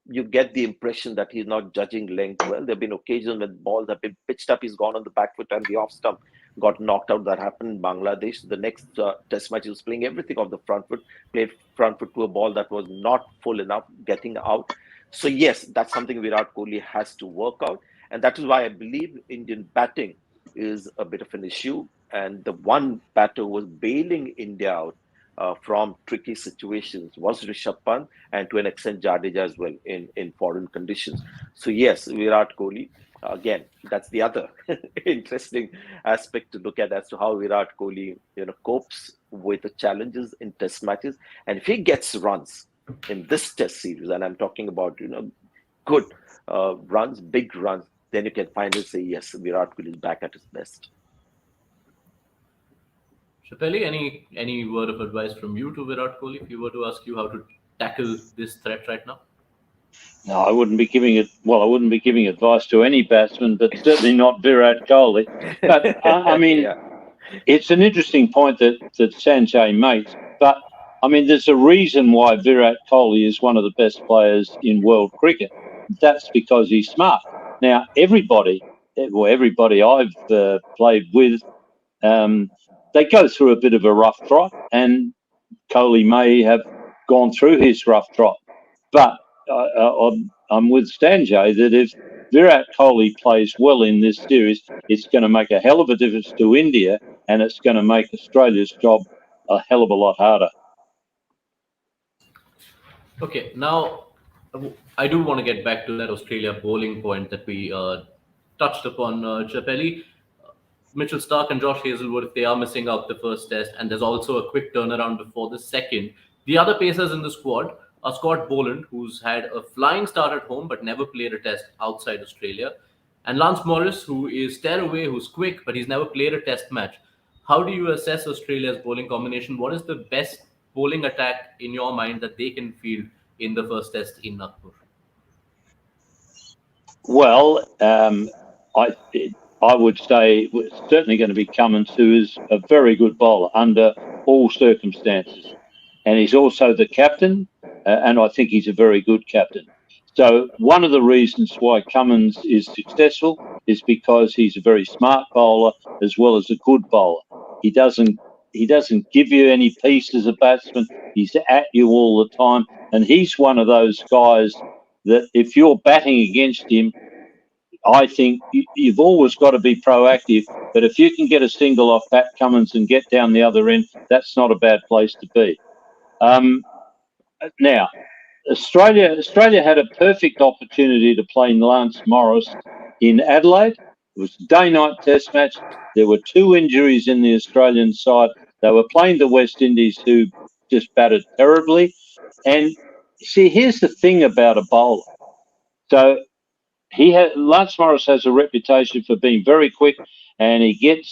you get the impression that he's not judging length well. There have been occasions when balls have been pitched up, he's gone on the back foot and the off stump got knocked out. That happened in Bangladesh. The next test match, he was playing everything off the front foot, played front foot to a ball that was not full enough, getting out. So yes, that's something Virat Kohli has to work out. And that is why I believe Indian batting is a bit of an issue. And the one batter who was bailing India out from tricky situations was Rishabh Pant, and to an extent Jadeja as well in foreign conditions. So yes, Virat Kohli, again, that's the other interesting aspect to look at as to how Virat Kohli copes with the challenges in test matches. And if he gets runs in this test series, and I'm talking about good runs, big runs, then you can finally say yes, Virat Kohli is back at his best.
Chappell, any word of advice from you to Virat Kohli if you were to ask you how to tackle this threat right now?
No, I wouldn't be giving it. Well, I wouldn't be giving advice to any batsman, but certainly not Virat Kohli. But I mean, yeah. It's an interesting point that Sanjay makes. But I mean, there's a reason why Virat Kohli is one of the best players in world cricket. That's because he's smart. Now, everybody I've played with, they go through a bit of a rough trot, and Kohli may have gone through his rough trot, but I'm with Sanjay that if Virat Kohli plays well in this series, it's going to make a hell of a difference to India, and it's going to make Australia's job a hell of a lot harder.
Okay, now I do want to get back to that Australia bowling point that we touched upon, Chappelli. Mitchell Starc and Josh Hazlewood, if they are missing out the first test, and there's also a quick turnaround before the second. The other pacers in the squad are Scott Boland, who's had a flying start at home but never played a test outside Australia, and Lance Morris, who is tearaway, who's quick, but he's never played a test match. How do you assess Australia's bowling combination? What is the best bowling attack in your mind that they can field in the first test in Nagpur?
Well, I would say it's certainly going to be Cummins, who is a very good bowler under all circumstances. And he's also the captain, and I think he's a very good captain. So one of the reasons why Cummins is successful is because he's a very smart bowler as well as a good bowler. He doesn't give you any peace as a batsman. He's at you all the time. And he's one of those guys that if you're batting against him, I think you've always got to be proactive. But if you can get a single off Pat Cummins and get down the other end, that's not a bad place to be. Now, Australia had a perfect opportunity to play Lance Morris in Adelaide. It was a day-night test match. There were two injuries in the Australian side. They were playing the West Indies, who just batted terribly. And see, here's the thing about a bowler. So Lance Morris has a reputation for being very quick, and he gets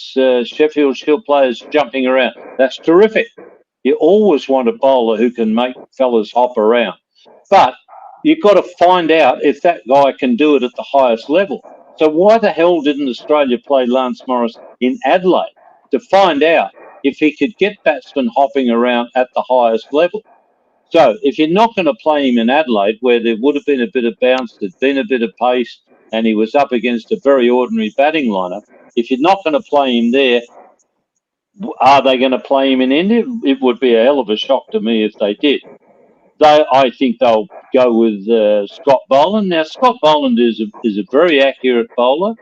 Sheffield Shield players jumping around. That's terrific. You always want a bowler who can make fellas hop around. But you've got to find out if that guy can do it at the highest level. So why the hell didn't Australia play Lance Morris in Adelaide to find out if he could get batsmen hopping around at the highest level? So if you're not going to play him in Adelaide, where there would have been a bit of bounce, there'd been a bit of pace, and he was up against a very ordinary batting lineup, if you're not going to play him there, are they going to play him in India? It would be a hell of a shock to me if they did. Though I think they'll go with Scott Boland. Now, Scott Boland is a very accurate bowler,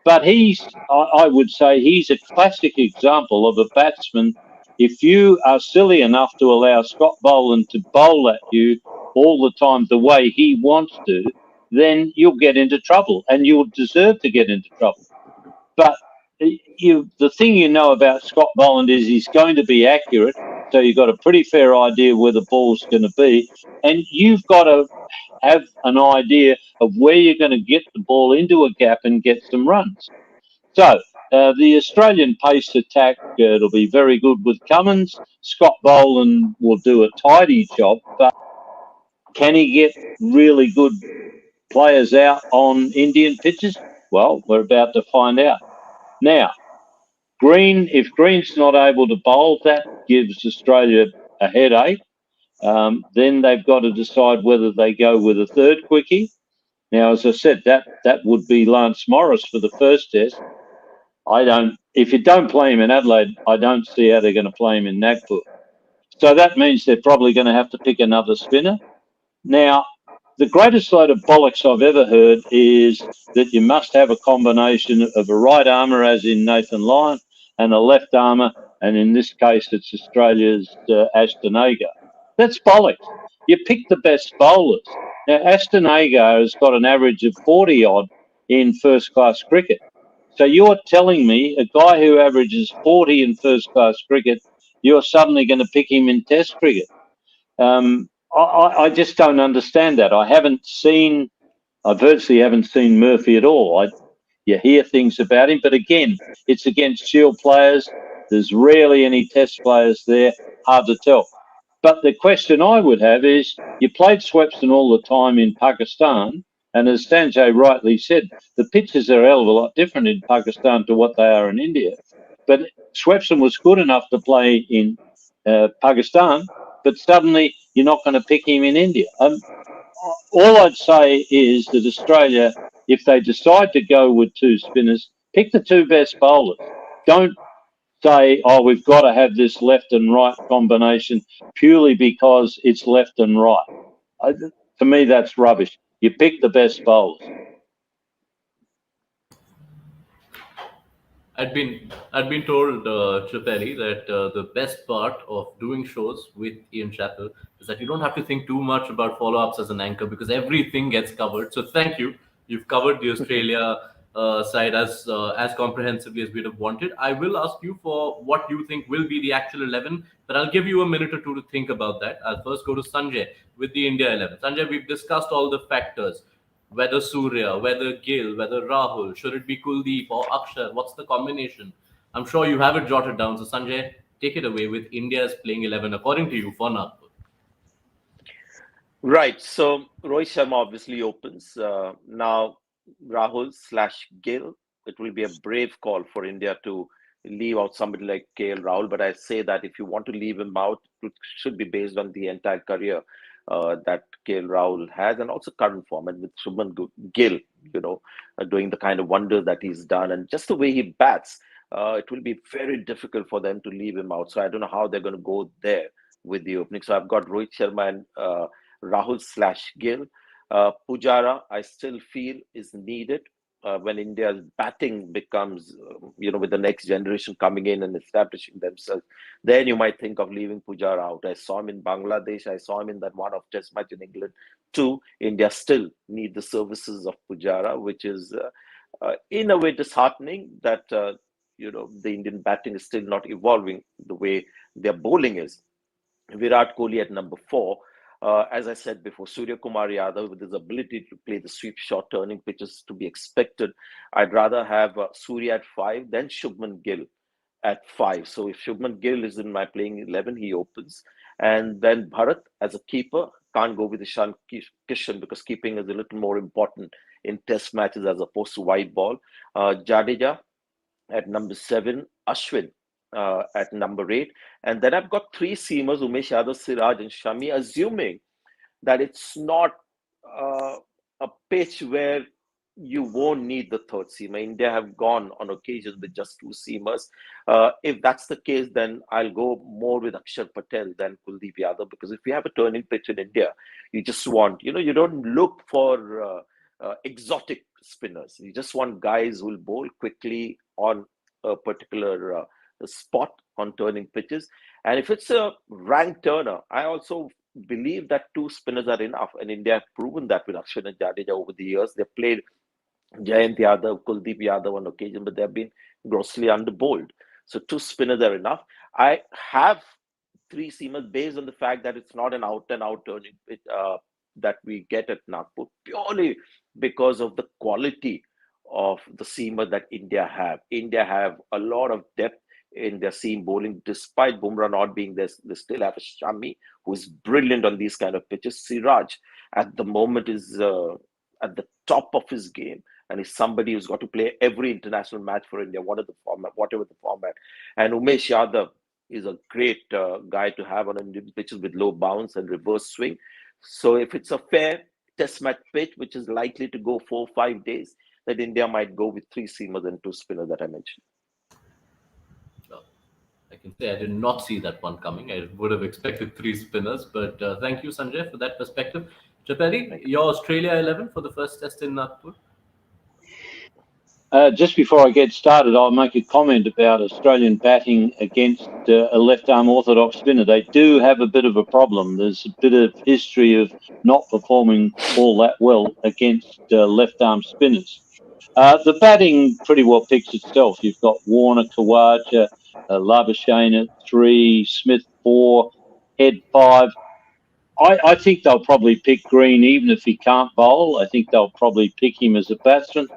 but I would say he's a classic example of a batsman. If you are silly enough to allow Scott Boland to bowl at you all the time the way he wants to, then you'll get into trouble, and you'll deserve to get into trouble. But the thing you know about Scott Boland is he's going to be accurate, so you've got a pretty fair idea where the ball's going to be, and you've got to have an idea of where you're going to get the ball into a gap and get some runs. So the Australian pace attack, it'll be very good with Cummins. Scott Boland will do a tidy job, but can he get really good players out on Indian pitches? Well, we're about to find out. Now, if Green's not able to bowl, that gives Australia a headache. Then they've got to decide whether they go with a third quickie. Now, as I said, that would be Lance Morris for the first test. If you don't play him in Adelaide, I don't see how they're going to play him in Nagpur. So that means they're probably going to have to pick another spinner. Now, the greatest load of bollocks I've ever heard is that you must have a combination of a right armour, as in Nathan Lyon, and a left armour, and in this case, it's Australia's Ashton Agar. That's bollocks. You pick the best bowlers. Now, Ashton Agar has got an average of 40 odd in first class cricket. So you're telling me a guy who averages 40 in first class cricket, you're suddenly going to pick him in Test cricket? I just don't understand that. I virtually haven't seen Murphy at all. You hear things about him, but again, it's against Shield players. There's rarely any Test players there. Hard to tell. But the question I would have is, you played Swepson all the time in Pakistan, and as Sanjay rightly said, the pitches are a hell of a lot different in Pakistan to what they are in India. But Swepson was good enough to play in Pakistan, but suddenly you're not going to pick him in India. All I'd say is that Australia, if they decide to go with two spinners, pick the two best bowlers. Don't say, oh, we've got to have this left and right combination purely because it's left and right. To me, that's rubbish. You pick the best bowlers.
I'd been told, Chappell, that the best part of doing shows with Ian Chappell is that you don't have to think too much about follow-ups as an anchor because everything gets covered. So thank you. You've covered the Australia side as comprehensively as we'd have wanted. I will ask you for what you think will be the actual 11, but I'll give you a minute or two to think about that. I'll first go to Sanjay with the India 11. Sanjay, we've discussed all the factors, whether Surya, whether Gill, whether Rahul, should it be Kuldeep or Akshar? What's the combination? I'm sure you have it jotted down. So, Sanjay, take it away with India's playing 11 according to you for Nagpur.
Right. So Rohit Sharma obviously opens. Now, Rahul slash Gill. It will be a brave call for India to leave out somebody like KL Rahul. But I say that if you want to leave him out, it should be based on the entire career that KL Rahul has, and also current form. And with Shubman Gill, doing the kind of wonders that he's done, and just the way he bats, it will be very difficult for them to leave him out. So I don't know how they're going to go there with the opening. So I've got Rohit Sharma and Rahul slash Gill. Pujara, I still feel is needed. when India's batting becomes, with the next generation coming in and establishing themselves, then you might think of leaving Pujara out. I saw him in Bangladesh. I saw him in that one of Test match in England too. India still need the services of Pujara, which is in a way disheartening that the Indian batting is still not evolving the way their bowling is. Virat Kohli at number 4. As I said before, Surya Kumar Yadav with his ability to play the sweep short turning pitches to be expected. I'd rather have Surya at 5 than Shubman Gill at 5. So if Shubman Gill is in my playing 11, he opens. And then Bharat as a keeper, can't go with Ishan Kishan because keeping is a little more important in test matches as opposed to white ball. Jadeja at number 7, Ashwin at number 8. And then I've got 3 seamers, Umesh Yadav, Siraj, and Shami, assuming that it's not a pitch where you won't need the third seamer. India have gone on occasions with just 2 seamers. If that's the case, then I'll go more with Akshar Patel than Kuldeep Yadav, because if you have a turning pitch in India, you just want, you don't look for exotic spinners. You just want guys who will bowl quickly on a particular spot on turning pitches. And if it's a rank turner, I also believe that 2 spinners are enough. And India have proven that with Akshar and Jadeja over the years. They've played Jayant Yadav, Kuldeep Yadav on occasion, but they've been grossly underbowled. So 2 spinners are enough. I have 3 seamers based on the fact that it's not an out and out turning that we get at Nagpur, purely because of the quality of the seamer that India have. India have a lot of depth in their seam bowling, despite Bumrah not being there. They still have a Shami who is brilliant on these kind of pitches. Siraj at the moment is at the top of his game, and is somebody who's got to play every international match for India, whatever the format. And Umesh Yadav is a great guy to have on Indian pitches with low bounce and reverse swing. So if it's a fair test match pitch, which is likely to go 4 or 5 days, that India might go with 3 seamers and 2 spinners that I mentioned.
Well, I can say I did not see that one coming. I would have expected 3 spinners, but thank you, Sanjay, for that perspective. Chappell, your Australia 11 for the first test in Nagpur?
Just before I get started, I'll make a comment about Australian batting against a left-arm orthodox spinner. They do have a bit of a problem. There's a bit of history of not performing all that well against left-arm spinners. The batting pretty well picks itself. You've got Warner, Khawaja, Labuschagne at 3, Smith 4, Head 5. I think they'll probably pick Green even if he can't bowl. I think they'll probably pick him as a batsman.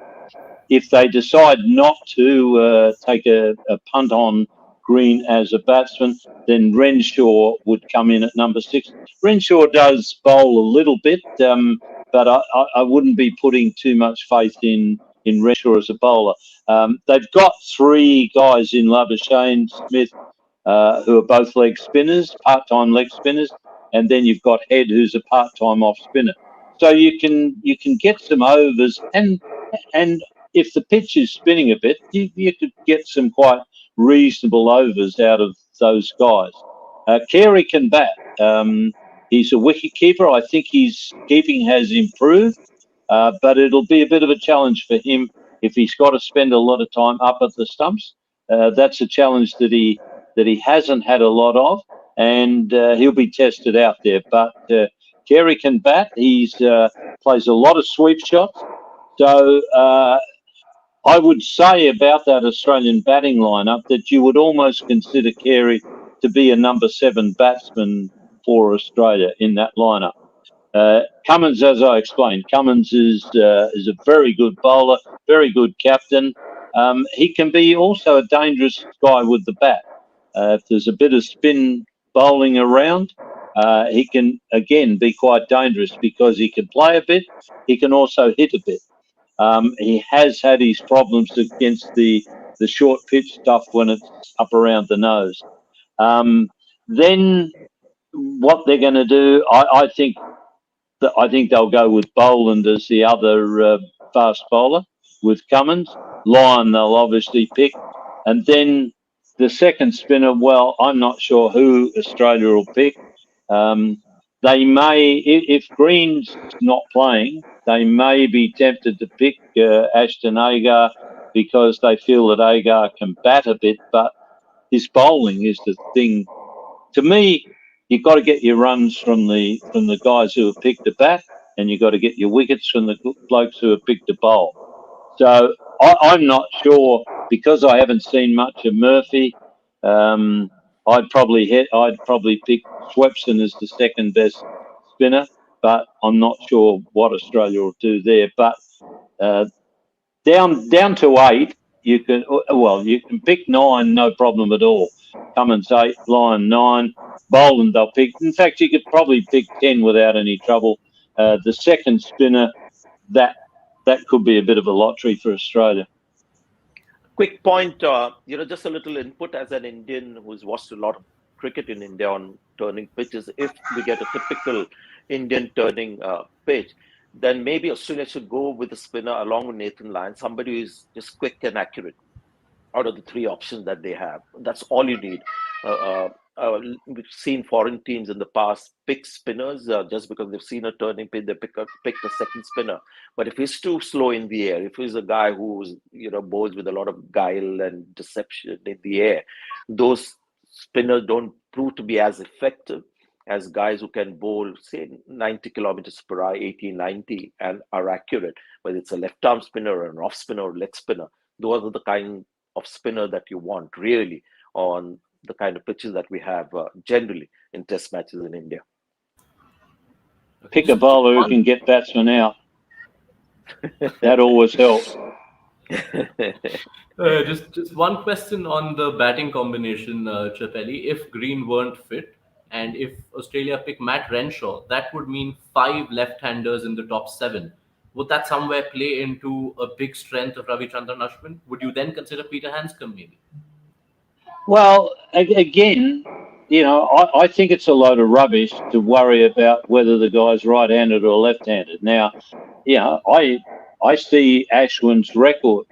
If they decide not to take a punt on Green as a batsman, then Renshaw would come in at number 6. Renshaw does bowl a little bit, but I wouldn't be putting too much faith in Renshaw as a bowler. They've got 3 guys in Labuschagne, Smith, who are both leg spinners, part-time leg spinners, and then you've got Head, who's a part-time off spinner. So you can get some overs, and if the pitch is spinning a bit, you could get some quite reasonable overs out of those guys. Carey can bat. He's a wicket keeper. I think his keeping has improved, but it'll be a bit of a challenge for him if he's got to spend a lot of time up at the stumps. That's a challenge that he hasn't had a lot of, and he'll be tested out there. But Carey can bat. He's plays a lot of sweep shots. So I would say about that Australian batting lineup that you would almost consider Carey to be a number 7 batsman for Australia in that lineup. Cummins, as I explained, Cummins is a very good bowler, very good captain. He can be also a dangerous guy with the bat. If there's a bit of spin bowling around, he can again be quite dangerous because he can play a bit. He can also hit a bit. He has had his problems against the short pitch stuff when it's up around the nose. Then what they're going to do, I think they'll go with Boland as the other fast bowler with Cummins. Lyon they'll obviously pick, and then the second spinner. Well, I'm not sure who Australia will pick. They may, if Green's not playing, they may be tempted to pick Ashton Agar because they feel that Agar can bat a bit, but his bowling is the thing. To me, you've got to get your runs from the guys who have picked the bat, and you've got to get your wickets from the blokes who have picked the bowl. So I'm not sure, because I haven't seen much of Murphy. I'd probably pick Swepson as the second best spinner, but I'm not sure what Australia will do there. But down to 8, you can pick 9, no problem at all. Cummins 8, Lyon 9, Boland they'll pick. In fact, you could probably pick 10 without any trouble. The second spinner, that could be a bit of a lottery for Australia.
Quick point, just a little input as an Indian who's watched a lot of cricket in India on turning pitches. If we get a typical Indian turning pitch, then maybe Australia should go with a spinner along with Nathan Lyon, somebody who's just quick and accurate out of the 3 options that they have. That's all you need. We've seen foreign teams in the past pick spinners just because they've seen a turning pitch, they pick a second spinner. But if he's too slow in the air, if he's a guy who's bowls with a lot of guile and deception in the air, those spinners don't prove to be as effective as guys who can bowl, say, 90 kilometers per hour, 80, 90, and are accurate, whether it's a left arm spinner or an off spinner or leg spinner. Those are the kind of spinner that you want really on the kind of pitches that we have generally in test matches in India.
Pick a bowler who can get batsmen out. That always helps.
Just one question on the batting combination, Chappell. If Green weren't fit, and if Australia pick Matt Renshaw, that would mean 5 left-handers in the top 7. Would that somewhere play into a big strength of Ravichandran Ashwin? Would you then consider Peter Handscomb maybe?
Well, again, I think it's a load of rubbish to worry about whether the guy's right-handed or left-handed. Now, I see Ashwin's record,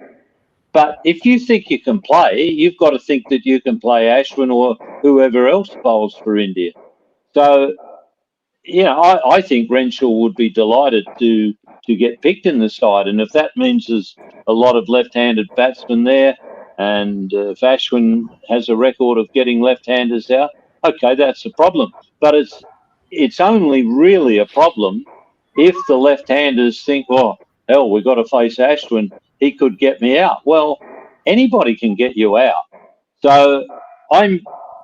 but if you think you can play, you've got to think that you can play Ashwin or whoever else bowls for India. So, I think Renshaw would be delighted to get picked in the side, and if that means there's a lot of left-handed batsmen there, and if Ashwin has a record of getting left-handers out, okay, that's a problem. But it's only really a problem if the left-handers think, oh, hell, we've got to face Ashwin. He could get me out. Well, anybody can get you out. So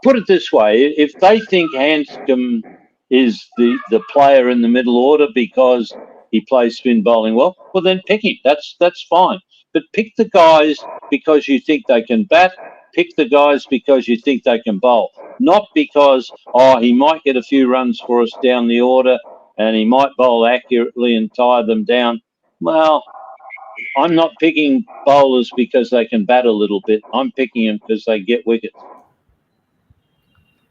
put it this way, if they think Handscomb is the player in the middle order because he plays spin bowling well then pick him. That's fine. But pick the guys because you think they can bat. Pick the guys because you think they can bowl. Not because, he might get a few runs for us down the order and he might bowl accurately and tire them down. Well, I'm not picking bowlers because they can bat a little bit. I'm picking them because they get wickets.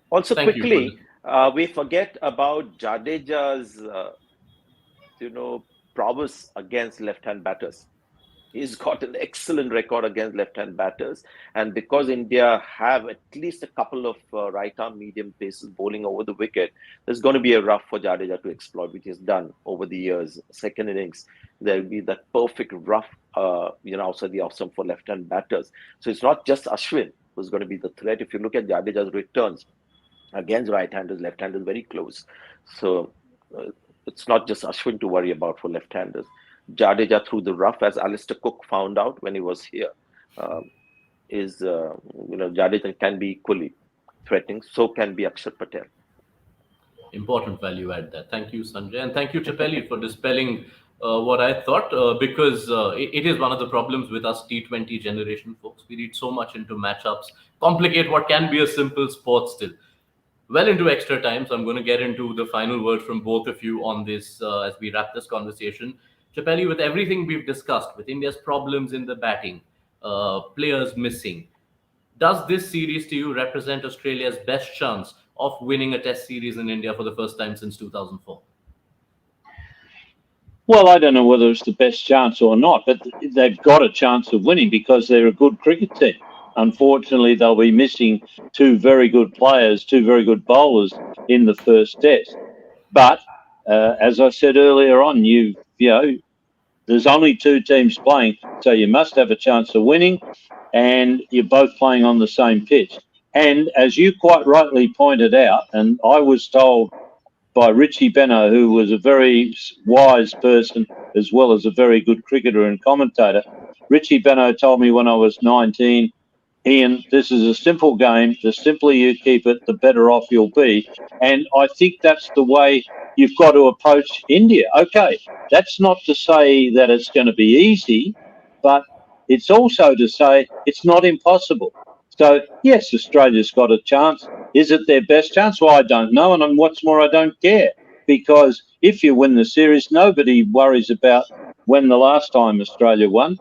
Also, quickly, we forget about Jadeja's, prowess against left-hand batters. He's got an excellent record against left-hand batters, and because India have at least a couple of right-arm medium paces bowling over the wicket, there's going to be a rough for Jadeja to exploit, which he's done over the years. Second innings, there'll be that perfect rough, outside the off-stump for left-hand batters. So it's not just Ashwin who's going to be the threat. If you look at Jadeja's returns against right-handers, left-handers very close. So it's not just Ashwin to worry about for left-handers. Jadeja through the rough, as Alistair Cook found out when he was here, Jadeja can be equally threatening. So can be Akshar Patel.
Important value add there. Thank you, Sanjay, and thank you, Chappell, for dispelling what I thought, because it is one of the problems with us T20 generation folks. We read so much into matchups, complicate what can be a simple sport still. Well into extra time, so I'm going to get into the final word from both of you on this as we wrap this conversation. Chappell, with everything we've discussed, with India's problems in the batting, players missing, does this series to you represent Australia's best chance of winning a test series in India for the first time since 2004?
Well, I don't know whether it's the best chance or not, but they've got a chance of winning because they're a good cricket team. Unfortunately, they'll be missing 2 very good players, 2 very good bowlers in the first test. But as I said earlier on, there's only two teams playing, so you must have a chance of winning, and you're both playing on the same pitch. And as you quite rightly pointed out, and I was told by Richie Benno, who was a very wise person as well as a very good cricketer and commentator. Richie Benno told me when I was 19, Ian, this is a simple game. The simpler you keep it, the better off you'll be. And I think that's the way you've got to approach India. Okay, that's not to say that it's going to be easy, but it's also to say it's not impossible. So, yes, Australia's got a chance. Is it their best chance? Well, I don't know. And what's more, I don't care. Because if you win the series, nobody worries about when the last time Australia won.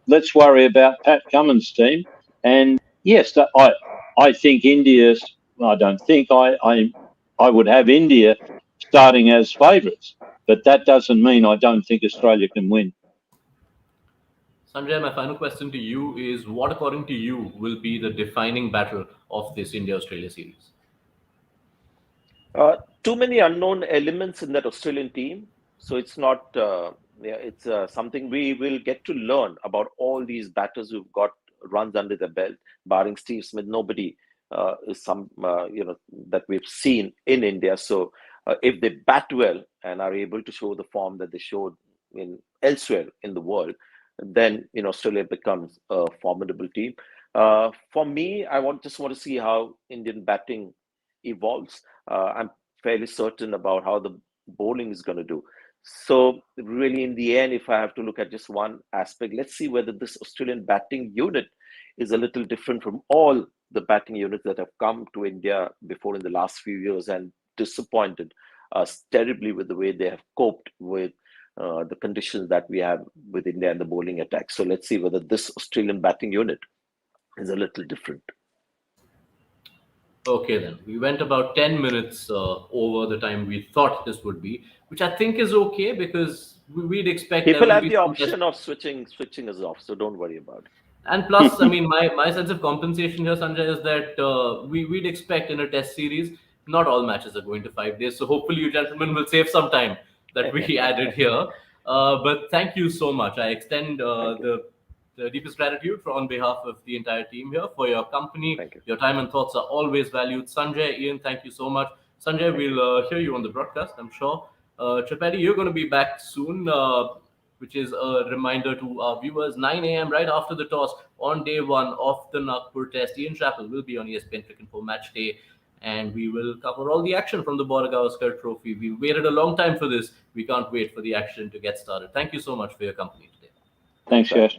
Let's worry about Pat Cummins' team. And yes, I think India's. I don't think I would have India starting as favourites, but that doesn't mean I don't think Australia can win.
Sanjay, my final question to you is: what, according to you, will be the defining battle of this India-Australia series?
Too many unknown elements in that Australian team, so it's not. It's something we will get to learn about all these batters who've got runs under their belt, barring Steve Smith. Nobody is that we've seen in India. So if they bat well and are able to show the form that they showed in elsewhere in the world, then Australia becomes a formidable team. For me, I just want to see how Indian batting evolves. I'm fairly certain about how the bowling is going to do. So really, in the end, if I have to look at just one aspect, let's see whether this Australian batting unit is a little different from all the batting units that have come to India before in the last few years and disappointed us terribly with the way they have coped with the conditions that we have with India and the bowling attack. So let's see whether this Australian batting unit is a little different.
Okay, then. We went about 10 minutes over the time we thought this would be, which I think is okay because we'd expect there
People
will
have
be
the
some
option of switching us off, so don't worry about it.
And plus, I mean, my sense of compensation here, Sanjay, is that we'd expect in a test series, not all matches are going to 5 days. So hopefully you gentlemen will save some time that we added here. But thank you so much. I extend the deepest gratitude on behalf of the entire team here for your company.
Thank you.
Your time and thoughts are always valued. Sanjay, Ian, thank you so much. Sanjay, we'll hear you on the broadcast, I'm sure. Chappell, you're going to be back soon. Which is a reminder to our viewers, 9 a.m. right after the toss on day one of the Nagpur test. Ian Chappell will be on ESPN Cricket for match day, and we will cover all the action from the Border Gavaskar Trophy. We waited a long time for this. We can't wait for the action to get started. Thank you so much for your company today.
Thanks, Josh.